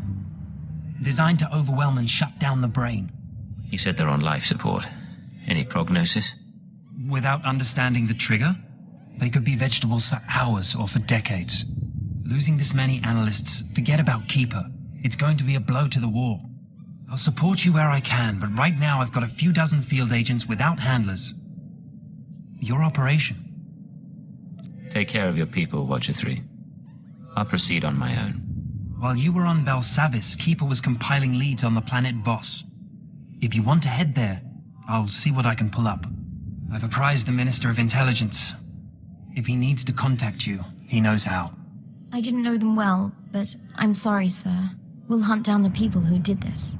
Designed to overwhelm and shut down the brain. You said they're on life support. Any prognosis? Without understanding the trigger, they could be vegetables for hours or for decades. Losing this many analysts, forget about Keeper. It's going to be a blow to the war. I'll support you where I can, but right now I've got a few dozen field agents without handlers. Your operation. Take care of your people, Watcher 3. I'll proceed on my own. While you were on Belsavis, Keeper was compiling leads on the planet Voss. If you want to head there, I'll see what I can pull up. I've apprised the Minister of Intelligence. If he needs to contact you, he knows how. I didn't know them well, but I'm sorry, sir. We'll hunt down the people who did this.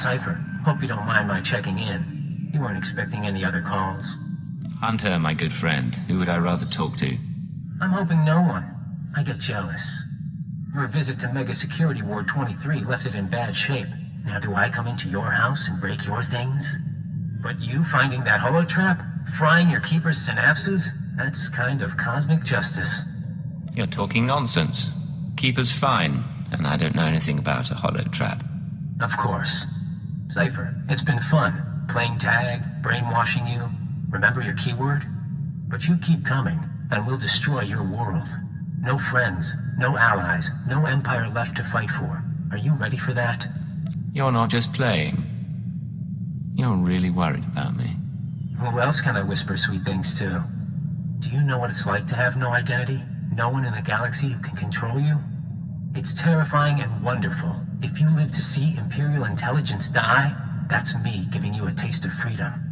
Cypher, hope you don't mind my checking in. You weren't expecting any other calls? Hunter, my good friend. Who would I rather talk to? I'm hoping no one. I get jealous. Your visit to Mega Security Ward 23 left it in bad shape. Now do I come into your house and break your things? But you finding that holotrap? Frying your keeper's synapses? That's kind of cosmic justice. You're talking nonsense. Keeper's fine, and I don't know anything about a holotrap. Of course. Cypher, it's been fun. Playing tag, brainwashing you. Remember your keyword? But you keep coming, and we'll destroy your world. No friends, no allies, no empire left to fight for. Are you ready for that? You're not just playing. You're really worried about me. Who else can I whisper sweet things to? Do you know what it's like to have no identity? No one in the galaxy who can control you? It's terrifying and wonderful. If you live to see Imperial intelligence die, that's me giving you a taste of freedom.